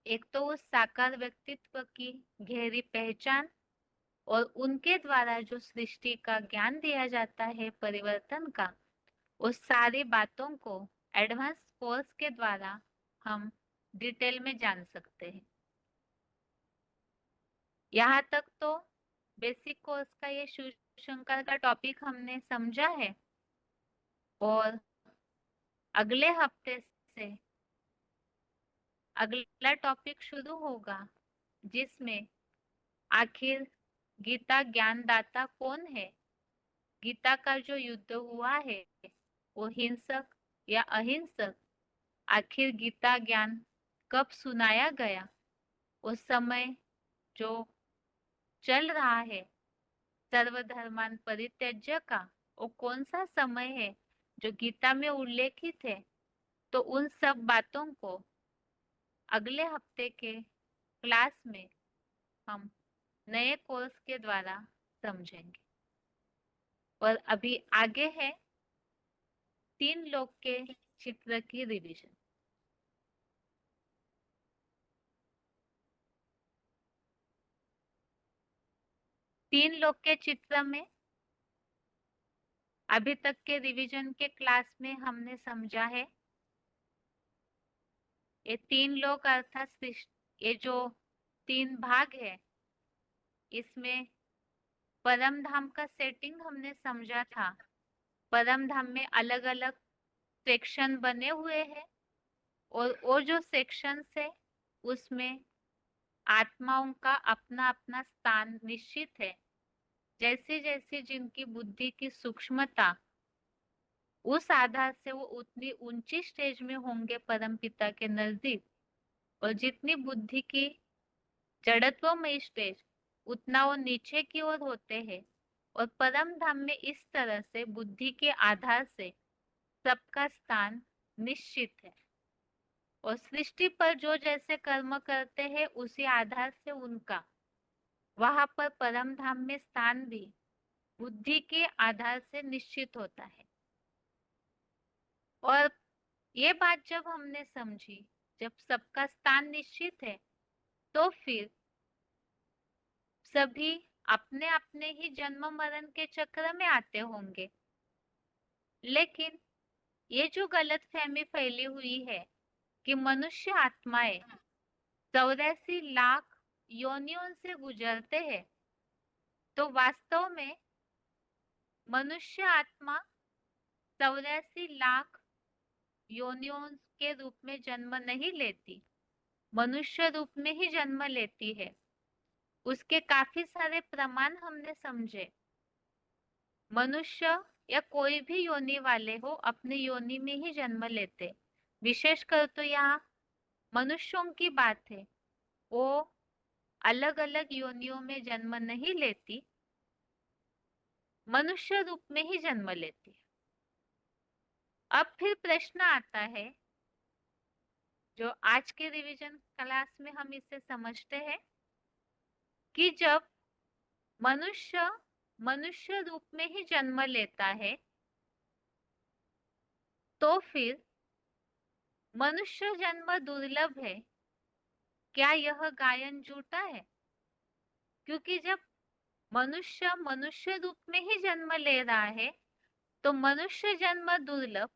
एक तो उस साकार व्यक्तित्व की गहरी पहचान और उनके द्वारा जो सृष्टि का ज्ञान दिया जाता है परिवर्तन का, उस सारी बातों को एडवांस कोर्स के द्वारा हम डिटेल में जान सकते हैं। यहाँ तक तो बेसिक कोर्स का ये शिव शंकर का टॉपिक हमने समझा है। और अगले हफ्ते से अगला टॉपिक शुरू होगा, जिसमें आखिर गीता ज्ञानदाता कौन है, गीता का जो युद्ध हुआ है वो हिंसक या अहिंसक, आखिर गीता ज्ञान कब सुनाया गया, उस समय जो चल रहा है सर्वधर्मान परित्यज्य का, वो कौन सा समय है जो गीता में उल्लेखित है। तो उन सब बातों को अगले हफ्ते के क्लास में हम नए कोर्स के द्वारा समझेंगे। और अभी आगे है 3 लोक के चित्र की रिवीजन। 3 लोक के चित्र में अभी तक के रिवीजन के क्लास में हमने समझा है, ये 3 लोक अर्थात ये जो 3 भाग है, इसमें परम धाम का सेटिंग हमने समझा था। परम धाम में अलग अलग सेक्शन बने हुए हैं, और वो जो सेक्शन है उसमें आत्माओं का अपना अपना स्थान निश्चित है। जैसे जैसे जिनकी बुद्धि की सूक्ष्मता, उस आधार से वो उतनी ऊंची स्टेज में होंगे परम पिता के नजदीक। और जितनी बुद्धि की जड़त्वमय स्टेज, उतना वो नीचे की ओर होते हैं। और परम धाम में इस तरह से बुद्धि के आधार से सबका स्थान निश्चित है। और सृष्टि पर जो जैसे कर्म करते हैं उसी आधार से उनका वहां पर परम धाम में स्थान भी बुद्धि के आधार से निश्चित होता है। और ये बात जब हमने समझी, जब सबका स्थान निश्चित है, तो फिर सभी अपने अपने ही जन्म मरण के चक्र में आते होंगे। लेकिन ये जो गलत फहमी फैली हुई है कि मनुष्य आत्माएं 84 लाख योनियों से गुजरते हैं, तो वास्तव में मनुष्य आत्मा 84 लाख योनियों के रूप में जन्म नहीं लेती, मनुष्य रूप में ही जन्म लेती है। उसके काफी सारे प्रमाण हमने समझे। मनुष्य या कोई भी योनि वाले हो, अपनी योनि में ही जन्म लेते। विशेषकर तो यहाँ मनुष्यों की बात है, वो अलग अलग योनियों में जन्म नहीं लेती, मनुष्य रूप में ही जन्म लेती है। अब फिर प्रश्न आता है, जो आज के रिवीजन क्लास में हम इसे समझते हैं, कि जब मनुष्य मनुष्य रूप में ही जन्म लेता है, तो फिर मनुष्य जन्म दुर्लभ है, क्या यह गायन झूठा है? क्योंकि जब मनुष्य मनुष्य रूप में ही जन्म ले रहा है, तो मनुष्य जन्म दुर्लभ,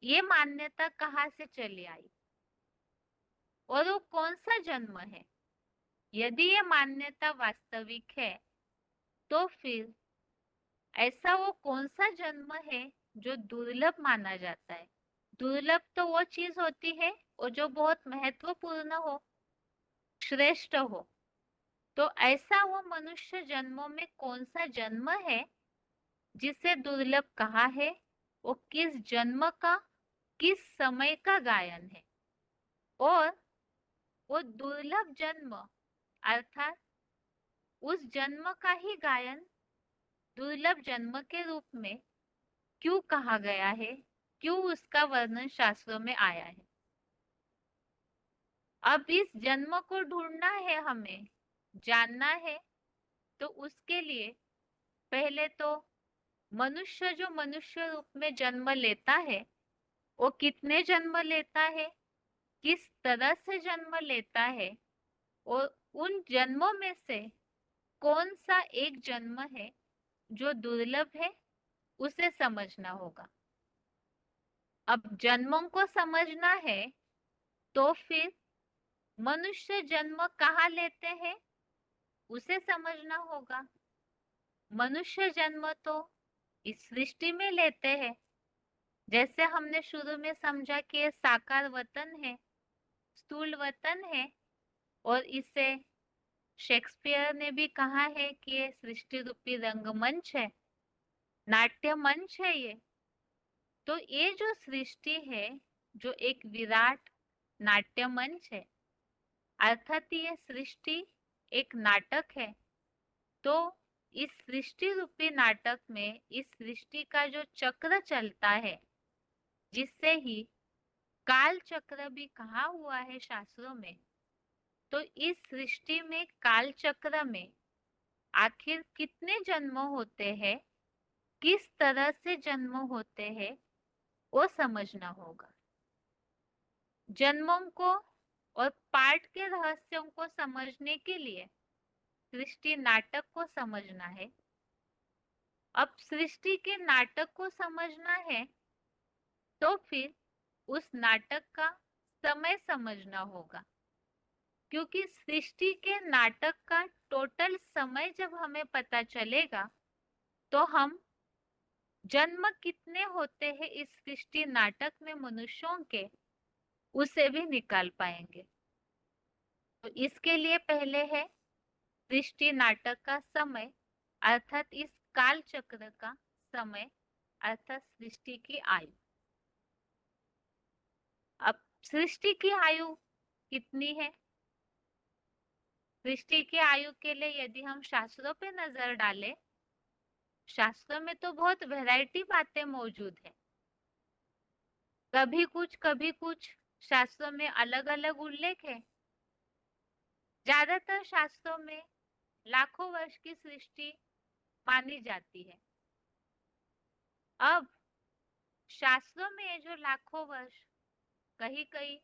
ये मान्यता कहाँ से चली आई? और वो कौन सा जन्म है? यदि ये मान्यता वास्तविक है, तो फिर ऐसा वो कौन सा जन्म है जो दुर्लभ माना जाता है? दुर्लभ तो वो चीज होती है और जो बहुत महत्वपूर्ण हो, श्रेष्ठ हो। तो ऐसा वो मनुष्य जन्मों में कौन सा जन्म है जिसे दुर्लभ कहा है? वो किस जन्म का, किस समय का गायन है? और वो दुर्लभ जन्म अर्थात उस जन्म का ही गायन दुर्लभ जन्म के रूप में क्यों कहा गया है? क्यों उसका वर्णन शास्त्रों में आया है? अब इस जन्म को ढूंढना है, हमें जानना है। तो उसके लिए पहले तो मनुष्य जो मनुष्य रूप में जन्म लेता है, वो कितने जन्म लेता है, किस तरह से जन्म लेता है, और उन जन्मों में से कौन सा एक जन्म है जो दुर्लभ है, उसे समझना होगा। अब जन्मों को समझना है, तो फिर मनुष्य जन्म कहाँ लेते हैं, उसे समझना होगा। मनुष्य जन्म तो इस सृष्टि में लेते हैं। जैसे हमने शुरू में समझा कि ये साकार वतन है, स्थूल वतन है, और इसे शेक्सपियर ने भी कहा है कि ये सृष्टि रूपी रंगमंच है, नाट्य मंच है ये। तो ये जो सृष्टि है, जो एक विराट नाट्य मंच है, अर्थात ये सृष्टि एक नाटक है। तो इस सृष्टि रूपी नाटक में इस सृष्टि का जो चक्र चलता है, जिससे ही काल चक्र भी कहा हुआ है शास्त्रों में, तो इस सृष्टि में काल चक्र में आखिर कितने जन्म होते हैं, किस तरह से जन्म होते हैं, वो समझना होगा। जन्मों को और पाठ के रहस्यों को समझने के लिए सृष्टि नाटक को समझना है। अब सृष्टि के नाटक को समझना है, तो फिर उस नाटक का समय समझना होगा। क्योंकि सृष्टि के नाटक का टोटल समय जब हमें पता चलेगा, तो हम जन्म कितने होते हैं इस सृष्टि नाटक में मनुष्यों के, उसे भी निकाल पाएंगे। तो इसके लिए पहले है सृष्टि नाटक का समय, अर्थात इस काल चक्र का समय, अर्थात सृष्टि की आयु। अब सृष्टि की आयु कितनी है? सृष्टि की आयु के लिए यदि हम शास्त्रों पे नजर डालें, शास्त्रों में तो बहुत वैरायटी बातें मौजूद है। कभी कुछ शास्त्रों में अलग अलग उल्लेख है। ज्यादातर शास्त्रों में लाखों वर्ष की सृष्टि मानी जाती है। अब शास्त्रों में ये जो लाखों वर्ष, कहीं कहीं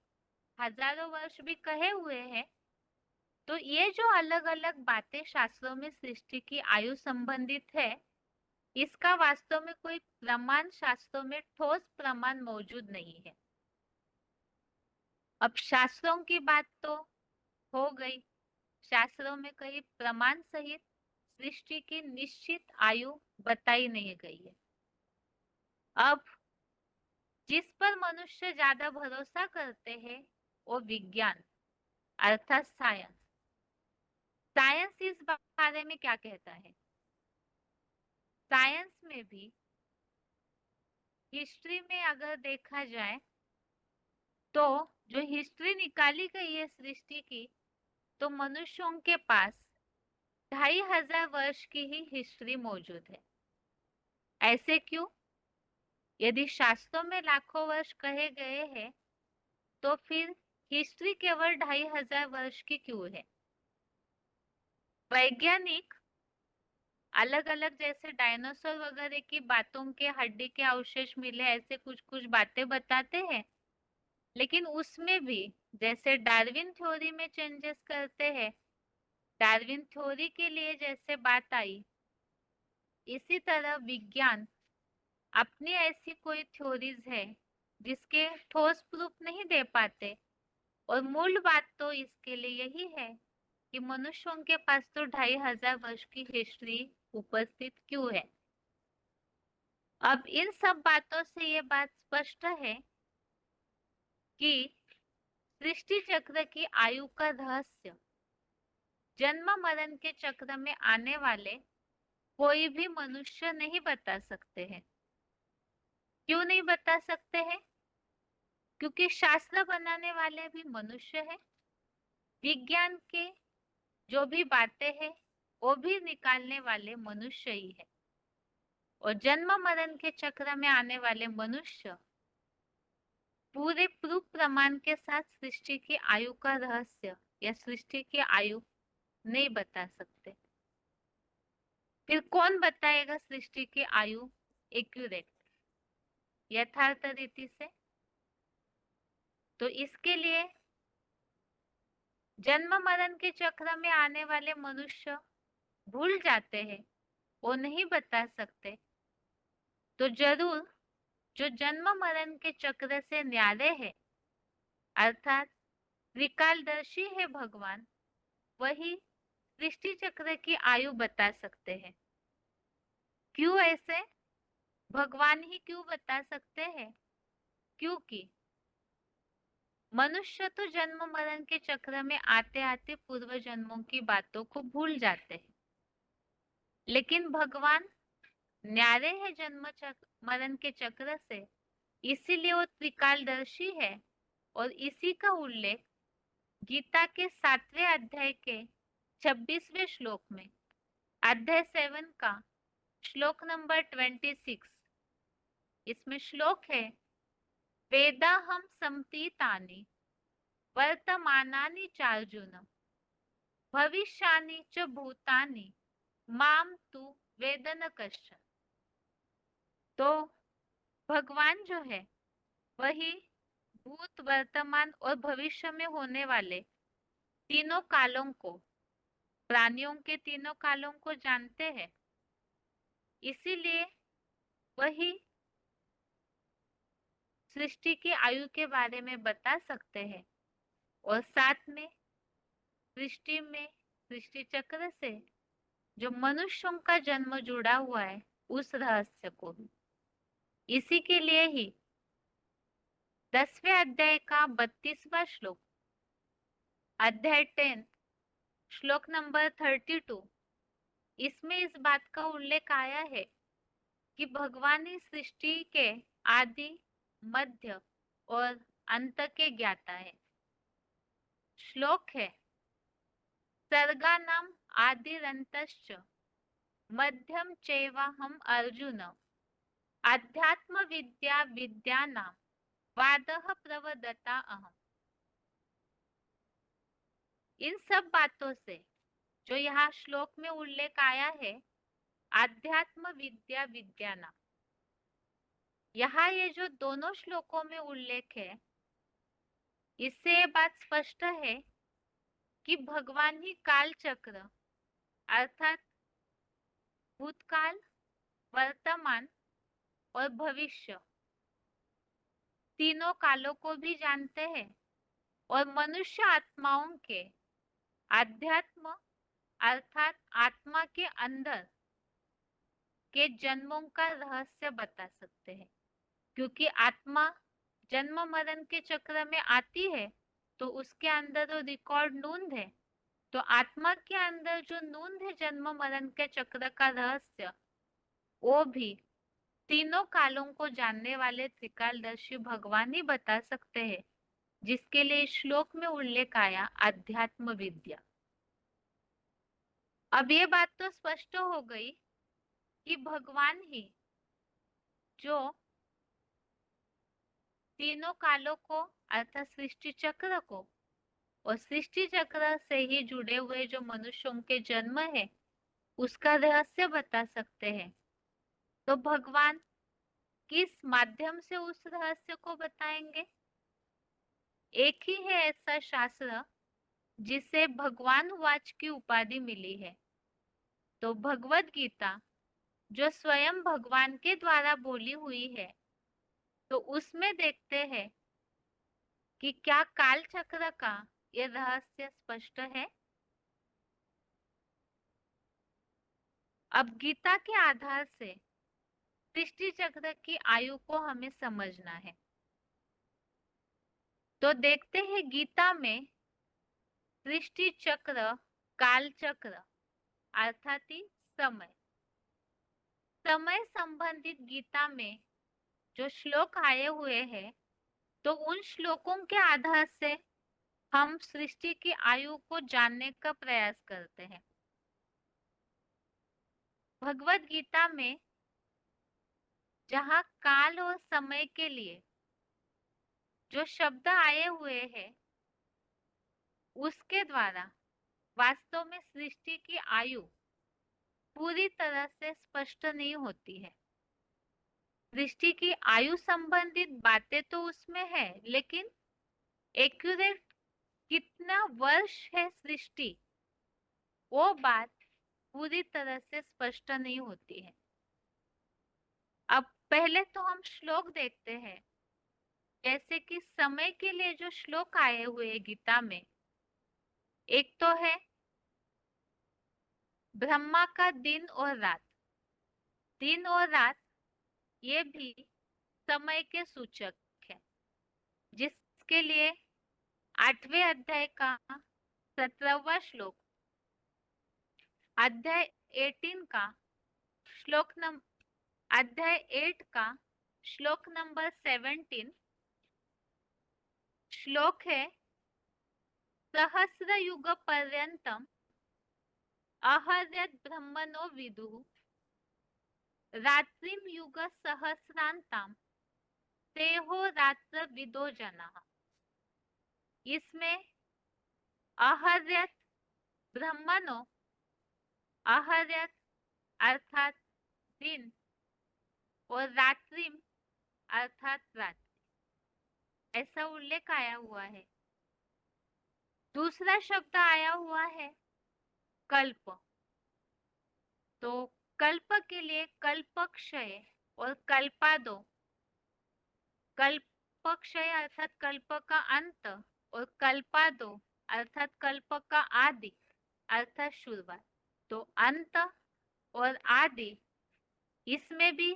हजारों वर्ष भी कहे हुए हैं, तो ये जो अलग अलग बातें शास्त्रों में सृष्टि की आयु संबंधित है, इसका वास्तव में कोई प्रमाण शास्त्रों में ठोस प्रमाण मौजूद नहीं है। अब शास्त्रों की बात तो हो गई, शास्त्रों में कहीं प्रमाण सहित सृष्टि की निश्चित आयु बताई नहीं गई है। अब जिस पर मनुष्य ज्यादा भरोसा करते हैं वो विज्ञान अर्थात साइंस। साइंस इस बारे में क्या कहता है? साइंस में भी हिस्ट्री में अगर देखा जाए तो जो हिस्ट्री निकाली गई है सृष्टि की, तो मनुष्यों के पास 2500 वर्ष की ही हिस्ट्री मौजूद है। ऐसे क्यों? यदि शास्त्रों में लाखों वर्ष कहे गए हैं, तो फिर हिस्ट्री केवल 2500 वर्ष की क्यों है? वैज्ञानिक अलग अलग जैसे डायनासोर वगैरह की बातों के हड्डी के अवशेष मिले, ऐसे कुछ कुछ बातें बताते हैं, लेकिन उसमें भी जैसे डार्विन थ्योरी में चेंजेस करते हैं, डार्विन थ्योरी के लिए जैसे बात आई, इसी तरह विज्ञान अपनी ऐसी कोई थ्योरीज है जिसके ठोस प्रूफ नहीं दे पाते। और मूल बात तो इसके लिए यही है कि मनुष्यों के पास तो 2500 वर्ष की हिस्ट्री उपस्थित क्यों है। अब इन सब बातों से ये बात स्पष्ट है कि सृष्टि चक्र की आयु का रहस्य जन्म मरण के चक्र में आने वाले कोई भी मनुष्य नहीं बता सकते हैं। क्यों नहीं बता सकते हैं? क्योंकि शास्त्र बनाने वाले भी मनुष्य हैं, विज्ञान के जो भी बातें हैं वो भी निकालने वाले मनुष्य ही है, और जन्म मरण के चक्र में आने वाले मनुष्य पूरे प्रूफ प्रमाण के साथ सृष्टि की आयु का रहस्य या सृष्टि की आयु नहीं बता सकते। फिर कौन बताएगा सृष्टि की आयु एक्यूरेट यथार्थ रीति से? तो इसके लिए जन्म मरण के चक्र में आने वाले मनुष्य भूल जाते हैं, वो नहीं बता सकते। तो जरूर जो जन्म मरण के चक्र से न्यारे है अर्थात त्रिकालदर्शी है भगवान, वही सृष्टि चक्र की आयु बता सकते हैं। क्यों ऐसे? भगवान ही क्यों बता सकते हैं? क्योंकि मनुष्य तो जन्म मरण के चक्र में आते आते पूर्व जन्मों की बातों को भूल जाते हैं, लेकिन भगवान न्यारे है जन्म मरण के चक्र से, इसीलिए वो त्रिकालदर्शी है। और इसी का उल्लेख गीता के 7वें अध्याय के 26वें श्लोक में, अध्याय 7 का श्लोक नंबर 26, इसमें श्लोक है, वेदाहम समतीतानि वर्तमानानि चार्जुन भविष्यानि च भूतानि माम तु वेद न कश्चन। तो भगवान जो है वही भूत वर्तमान और भविष्य में होने वाले तीनों कालों को, प्राणियों के तीनों कालों को जानते हैं, इसीलिए वही सृष्टि की आयु के बारे में बता सकते हैं। और साथ में सृष्टि में, सृष्टि चक्र से जो मनुष्यों का जन्म जुड़ा हुआ है उस रहस्य को भी। इसी के लिए ही 10वें अध्याय का 32वां श्लोक, अध्याय 10 श्लोक नंबर 32, इसमें इस बात का उल्लेख आया है कि भगवान ही सृष्टि के आदि, मध्य और अंत के ज्ञाता है। श्लोक है, सर्गानाम आदिरंतश्च मध्यम चैवाहम अर्जुन आध्यात्म विद्या विद्यानाम वादः प्रवदता अहम। इन सब बातों से जो यहाँ श्लोक में उल्लेख आया है, आध्यात्म विद्या विज्ञाना, यहाँ ये जो दोनों श्लोकों में उल्लेख है, इससे ये बात स्पष्ट है कि भगवान ही काल चक्र अर्थात भूतकाल, वर्तमान और भविष्य तीनों कालों को भी जानते हैं और मनुष्य आत्माओं के आध्यात्म अर्थात आत्मा के अंदर के जन्मों का रहस्य बता सकते हैं। क्योंकि आत्मा जन्म मरण के चक्र में आती है तो उसके अंदर तो रिकॉर्ड नूंद है, तो आत्मा के अंदर जो नूंद है जन्म मरण के चक्र का रहस्य, वो भी तीनों कालों को जानने वाले त्रिकालदर्शी भगवान ही बता सकते हैं, जिसके लिए इस श्लोक में उल्लेख आया अध्यात्म विद्या। अब ये बात तो स्पष्ट हो गई कि भगवान ही जो तीनों कालों को अर्थात सृष्टि चक्र को और सृष्टि चक्र से ही जुड़े हुए जो मनुष्यों के जन्म है उसका रहस्य बता सकते हैं। तो भगवान किस माध्यम से उस रहस्य को बताएंगे? एक ही है ऐसा शास्त्र जिसे भगवान वाच की उपाधि मिली है। तो भगवत गीता जो स्वयं भगवान के द्वारा बोली हुई है, तो उसमें देखते हैं कि क्या काल चक्र का ये रहस्य स्पष्ट है। अब गीता के आधार से सृष्टि चक्र की आयु को हमें समझना है। तो देखते हैं गीता में सृष्टि चक्र, काल चक्र अर्थात ही समय समय संबंधित गीता में जो श्लोक आए हुए हैं, तो उन श्लोकों के आधार से हम सृष्टि की आयु को जानने का प्रयास करते हैं। भगवत गीता में जहाँ काल और समय के लिए जो शब्द आए हुए हैं, उसके द्वारा वास्तव में सृष्टि की आयु पूरी तरह से स्पष्ट नहीं होती है। सृष्टि की आयु संबंधित बातें तो उसमें है, लेकिन एक्यूरेट कितना वर्ष है सृष्टि, वो बात पूरी तरह से स्पष्ट नहीं होती है। अब पहले तो हम श्लोक देखते हैं। जैसे कि समय के लिए जो श्लोक आए हुए हैं गीता में, एक तो है ब्रह्मा का दिन और रात। दिन और रात ये भी समय के सूचक है, जिसके लिए 8वें अध्याय का 17वां श्लोक, अध्याय 18 का श्लोक नंबर अध्याय 8 का श्लोक नंबर 17 श्लोक है, सहस्र युग पर्यंतम अहर्यत ब्रह्मणो विदुः रात्रिम युग सहस्रांताम तेहो रात्र विदो जनाः। इसमें अहर्यत ब्रह्मणो, अहर्यत अर्थात दिन और रात्रिम अर्थात रात्रि, ऐसा उल्लेख आया हुआ है। दूसरा शब्द आया हुआ है कल्प। तो कल्प के लिए कल्पक्षय और कल्पादो, कल्पक्षय अर्थात कल्प का अंत और कल्पादो अर्थात कल्प का आदि अर्थात शुरुआत। तो अंत और आदि, इसमें भी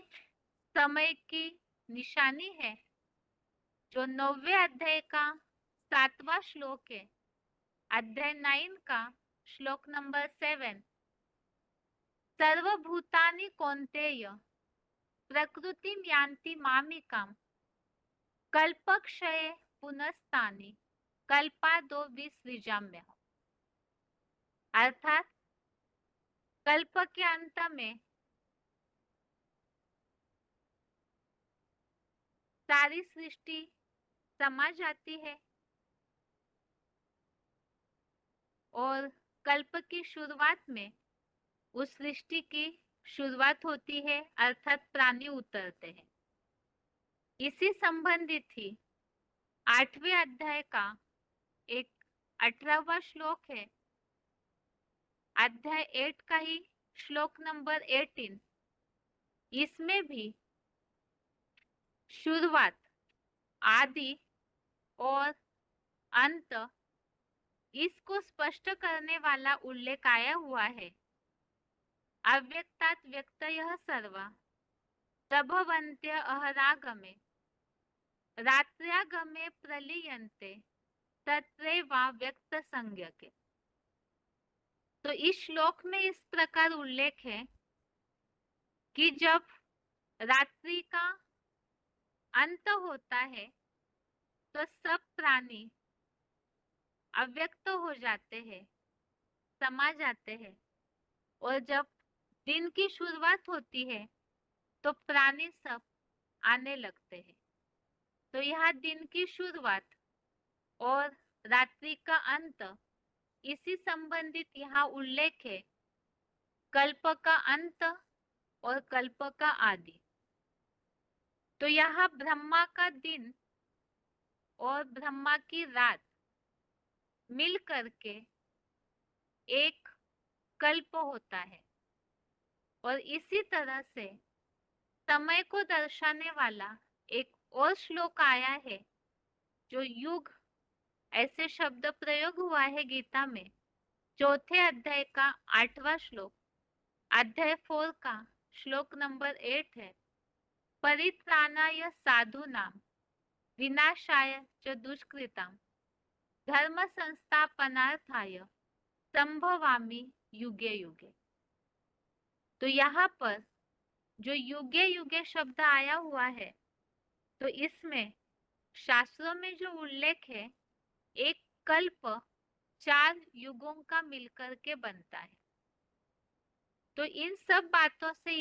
समय की निशानी है। जो 9वें अध्याय का 7वां श्लोक है, अध्याय 9 का श्लोक नंबर 7, सर्वभूतानि कौन्तेय प्रकृतिम यान्ति मामिकाम कल्पक्षये पुनस्तानि कल्पादो विसृजाम्यहम्। अर्थात कल्प के अंत में सारी सृष्टि समा जाती है और कल्प की शुरुआत में उस सृष्टि की शुरुआत होती है, अर्थात प्राणी उतरते हैं। इसी संबंधित ही 8वें अध्याय का एक 18वां श्लोक है, अध्याय 8 का ही श्लोक नंबर 18। इसमें भी शुरुआत, आदि और अंत, इसको स्पष्ट करने वाला उल्लेख आया हुआ है। अव्यक्तात् व्यक्तयः सर्वा प्रभवन्त्य अहरागमे रात्र्यागमे प्रलीयन्ते तत्रैवा व्यक्त संज्ञके। तो इस श्लोक में इस प्रकार उल्लेख है कि जब रात्रि का अंत होता है तो सब प्राणी अव्यक्त हो जाते हैं, समा जाते हैं, और जब दिन की शुरुआत होती है तो प्राणी सब आने लगते हैं। तो यहाँ दिन की शुरुआत और रात्रि का अंत, इसी संबंधित यहाँ उल्लेख है कल्प का अंत और कल्प का आदि। तो यहाँ ब्रह्मा का दिन और ब्रह्मा की रात मिल करके एक कल्प होता है। और इसी तरह से समय को दर्शाने वाला एक और श्लोक आया है, जो युग ऐसे शब्द प्रयोग हुआ है गीता में, चौथे अध्याय का 8वां श्लोक, अध्याय 4 का श्लोक नंबर 8 है, परित्राणाय साधूनां विनाशाय च दुष्कृतां धर्म संस्थापनार्थाय संभवामि युगे युगे। तो यहाँ पर जो युगे युगे शब्द आया हुआ है, तो इसमें शास्त्रों में जो उल्लेख है, एक कल्प 4 युगों का मिलकर के बनता है। तो इन सब बातों से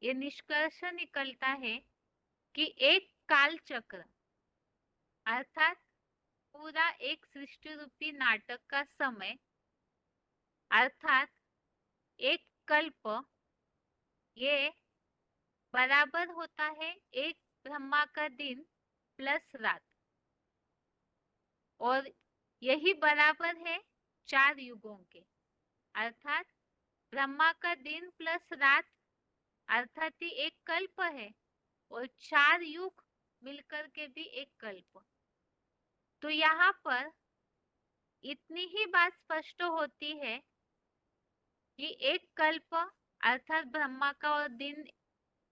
ये निष्कर्ष निकलता है कि एक काल चक्र, अर्थात पूरा एक सृष्टि रूपी नाटक का समय, अर्थात एक कल्प, ये बराबर होता है एक ब्रह्मा का दिन प्लस रात, और यही बराबर है 4 युगों के, अर्थात ब्रह्मा का दिन प्लस रात अर्थात ही एक कल्प है, और 4 युग मिलकर के भी एक कल्प। तो यहाँ पर इतनी ही बात स्पष्ट होती है कि एक कल्प अर्थात ब्रह्मा का और दिन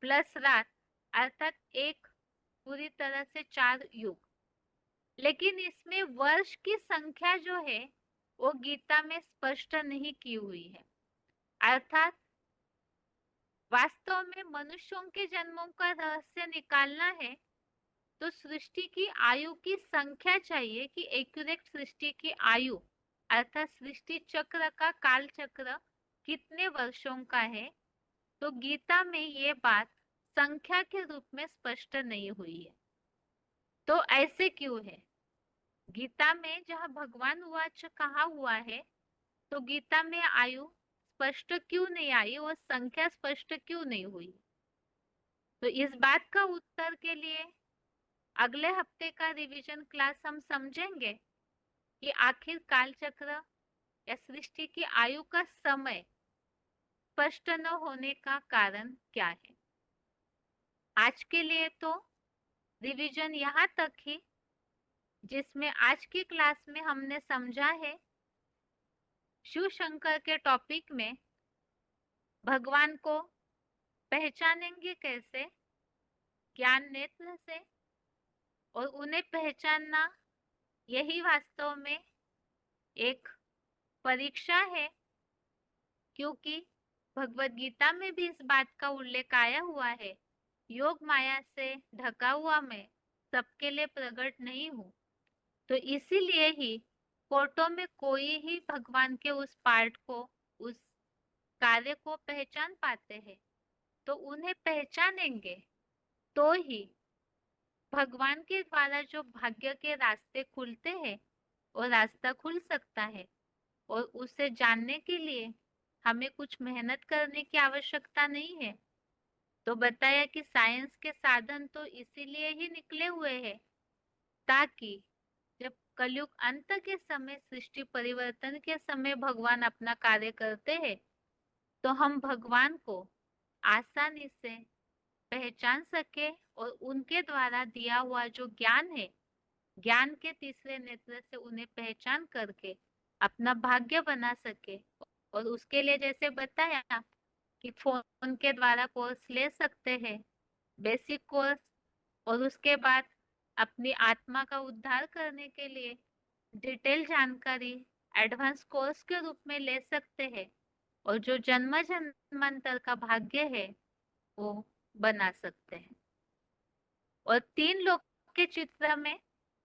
प्लस रात अर्थात एक पूरी तरह से 4 युग। लेकिन इसमें वर्ष की संख्या जो है वो गीता में स्पष्ट नहीं की हुई है, अर्थात वास्तव में मनुष्यों के जन्मों का रहस्य निकालना है तो सृष्टि की आयु की संख्या चाहिए कि एक्यूरेट सृष्टि की आयु अर्थात सृष्टि चक्र का काल चक्र कितने वर्षों का है। तो गीता में ये बात संख्या के रूप में स्पष्ट नहीं हुई है। तो ऐसे क्यों है? गीता में जहाँ भगवान वाच कहा हुआ है, तो गीता में आयु स्पष्ट क्यों नहीं आई और संख्या स्पष्ट क्यों नहीं हुई? तो इस बात का उत्तर के लिए अगले हफ्ते का रिवीजन क्लास हम समझेंगे कि आखिर काल चक्र या सृष्टि की आयु का समय स्पष्ट न होने का कारण क्या है। आज के लिए तो रिवीजन यहाँ तक ही, जिसमें आज की क्लास में हमने समझा है शिव शंकर के टॉपिक में भगवान को पहचानेंगे कैसे, ज्ञान नेत्र से, और उन्हें पहचानना यही वास्तव में एक परीक्षा है, क्योंकि भगवत गीता में भी इस बात का उल्लेख आया हुआ है, योग माया से ढका हुआ मैं सबके लिए प्रकट नहीं हूँ। तो इसीलिए ही फोटो में कोई ही भगवान के उस पार्ट को, उस कार्य को पहचान पाते हैं। तो उन्हें पहचानेंगे तो ही भगवान के द्वारा जो भाग्य के रास्ते खुलते हैं वो रास्ता खुल सकता है। और उसे जानने के लिए हमें कुछ मेहनत करने की आवश्यकता नहीं है। तो बताया कि साइंस के साधन तो इसीलिए ही निकले हुए हैं ताकि जब कलयुग अंत के समय, सृष्टि परिवर्तन के समय भगवान अपना कार्य करते हैं, तो हम भगवान को आसानी से पहचान सके और उनके द्वारा दिया हुआ जो ज्ञान है, ज्ञान के तीसरे नेत्र से उन्हें पहचान करके अपना भाग्य बना सके। और उसके लिए जैसे बताया कि फोन के द्वारा कोर्स ले सकते हैं, बेसिक कोर्स, और उसके बाद अपनी आत्मा का उद्धार करने के लिए डिटेल जानकारी एडवांस कोर्स के रूप में ले सकते हैं, और जो जन्म जन्मांतर का भाग्य है वो बना सकते हैं। और 3 लोक के चित्र में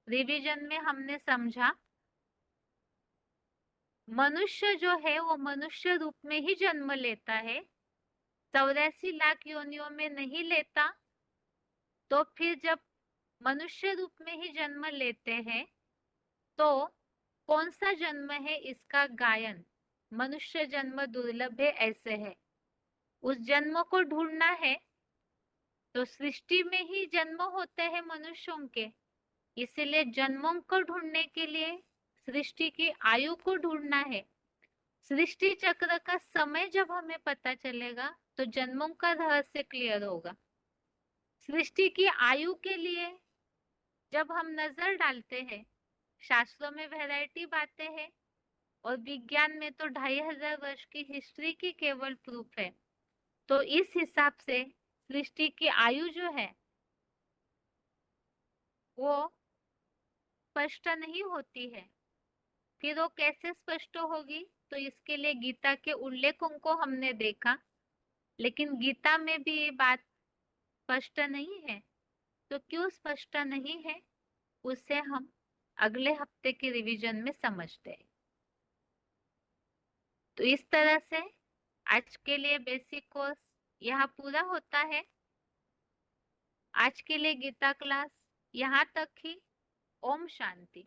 रिवीजन में हमने समझा, मनुष्य जो है वो मनुष्य रूप में ही जन्म लेता है, 84 लाख योनियों में नहीं लेता। तो फिर जब मनुष्य रूप में ही जन्म लेते हैं तो कौन सा जन्म है इसका गायन मनुष्य जन्म दुर्लभ है ऐसे है, उस जन्म को ढूंढना है। तो सृष्टि में ही जन्म होते हैं मनुष्यों के, इसीलिए जन्मों को ढूंढने के लिए सृष्टि की आयु को ढूंढना है। सृष्टि चक्र का समय जब हमें पता चलेगा तो जन्मों का रहस्य क्लियर होगा। सृष्टि की आयु के लिए जब हम नजर डालते हैं, शास्त्रों में वैरायटी बातें हैं और विज्ञान में तो 2500 वर्ष की हिस्ट्री की केवल प्रूफ है। तो इस हिसाब से सृष्टि की आयु जो है वो स्पष्ट नहीं होती है। फिर वो कैसे स्पष्ट होगी, तो इसके लिए गीता के उल्लेखों को हमने देखा, लेकिन गीता में भी ये बात स्पष्ट नहीं है। तो क्यों स्पष्ट नहीं है, उसे हम अगले हफ्ते के रिवीजन में समझते हैं। तो इस तरह से आज के लिए बेसिक कोर्स यहाँ पूरा होता है। आज के लिए गीता क्लास यहाँ तक ही। ओम शांति।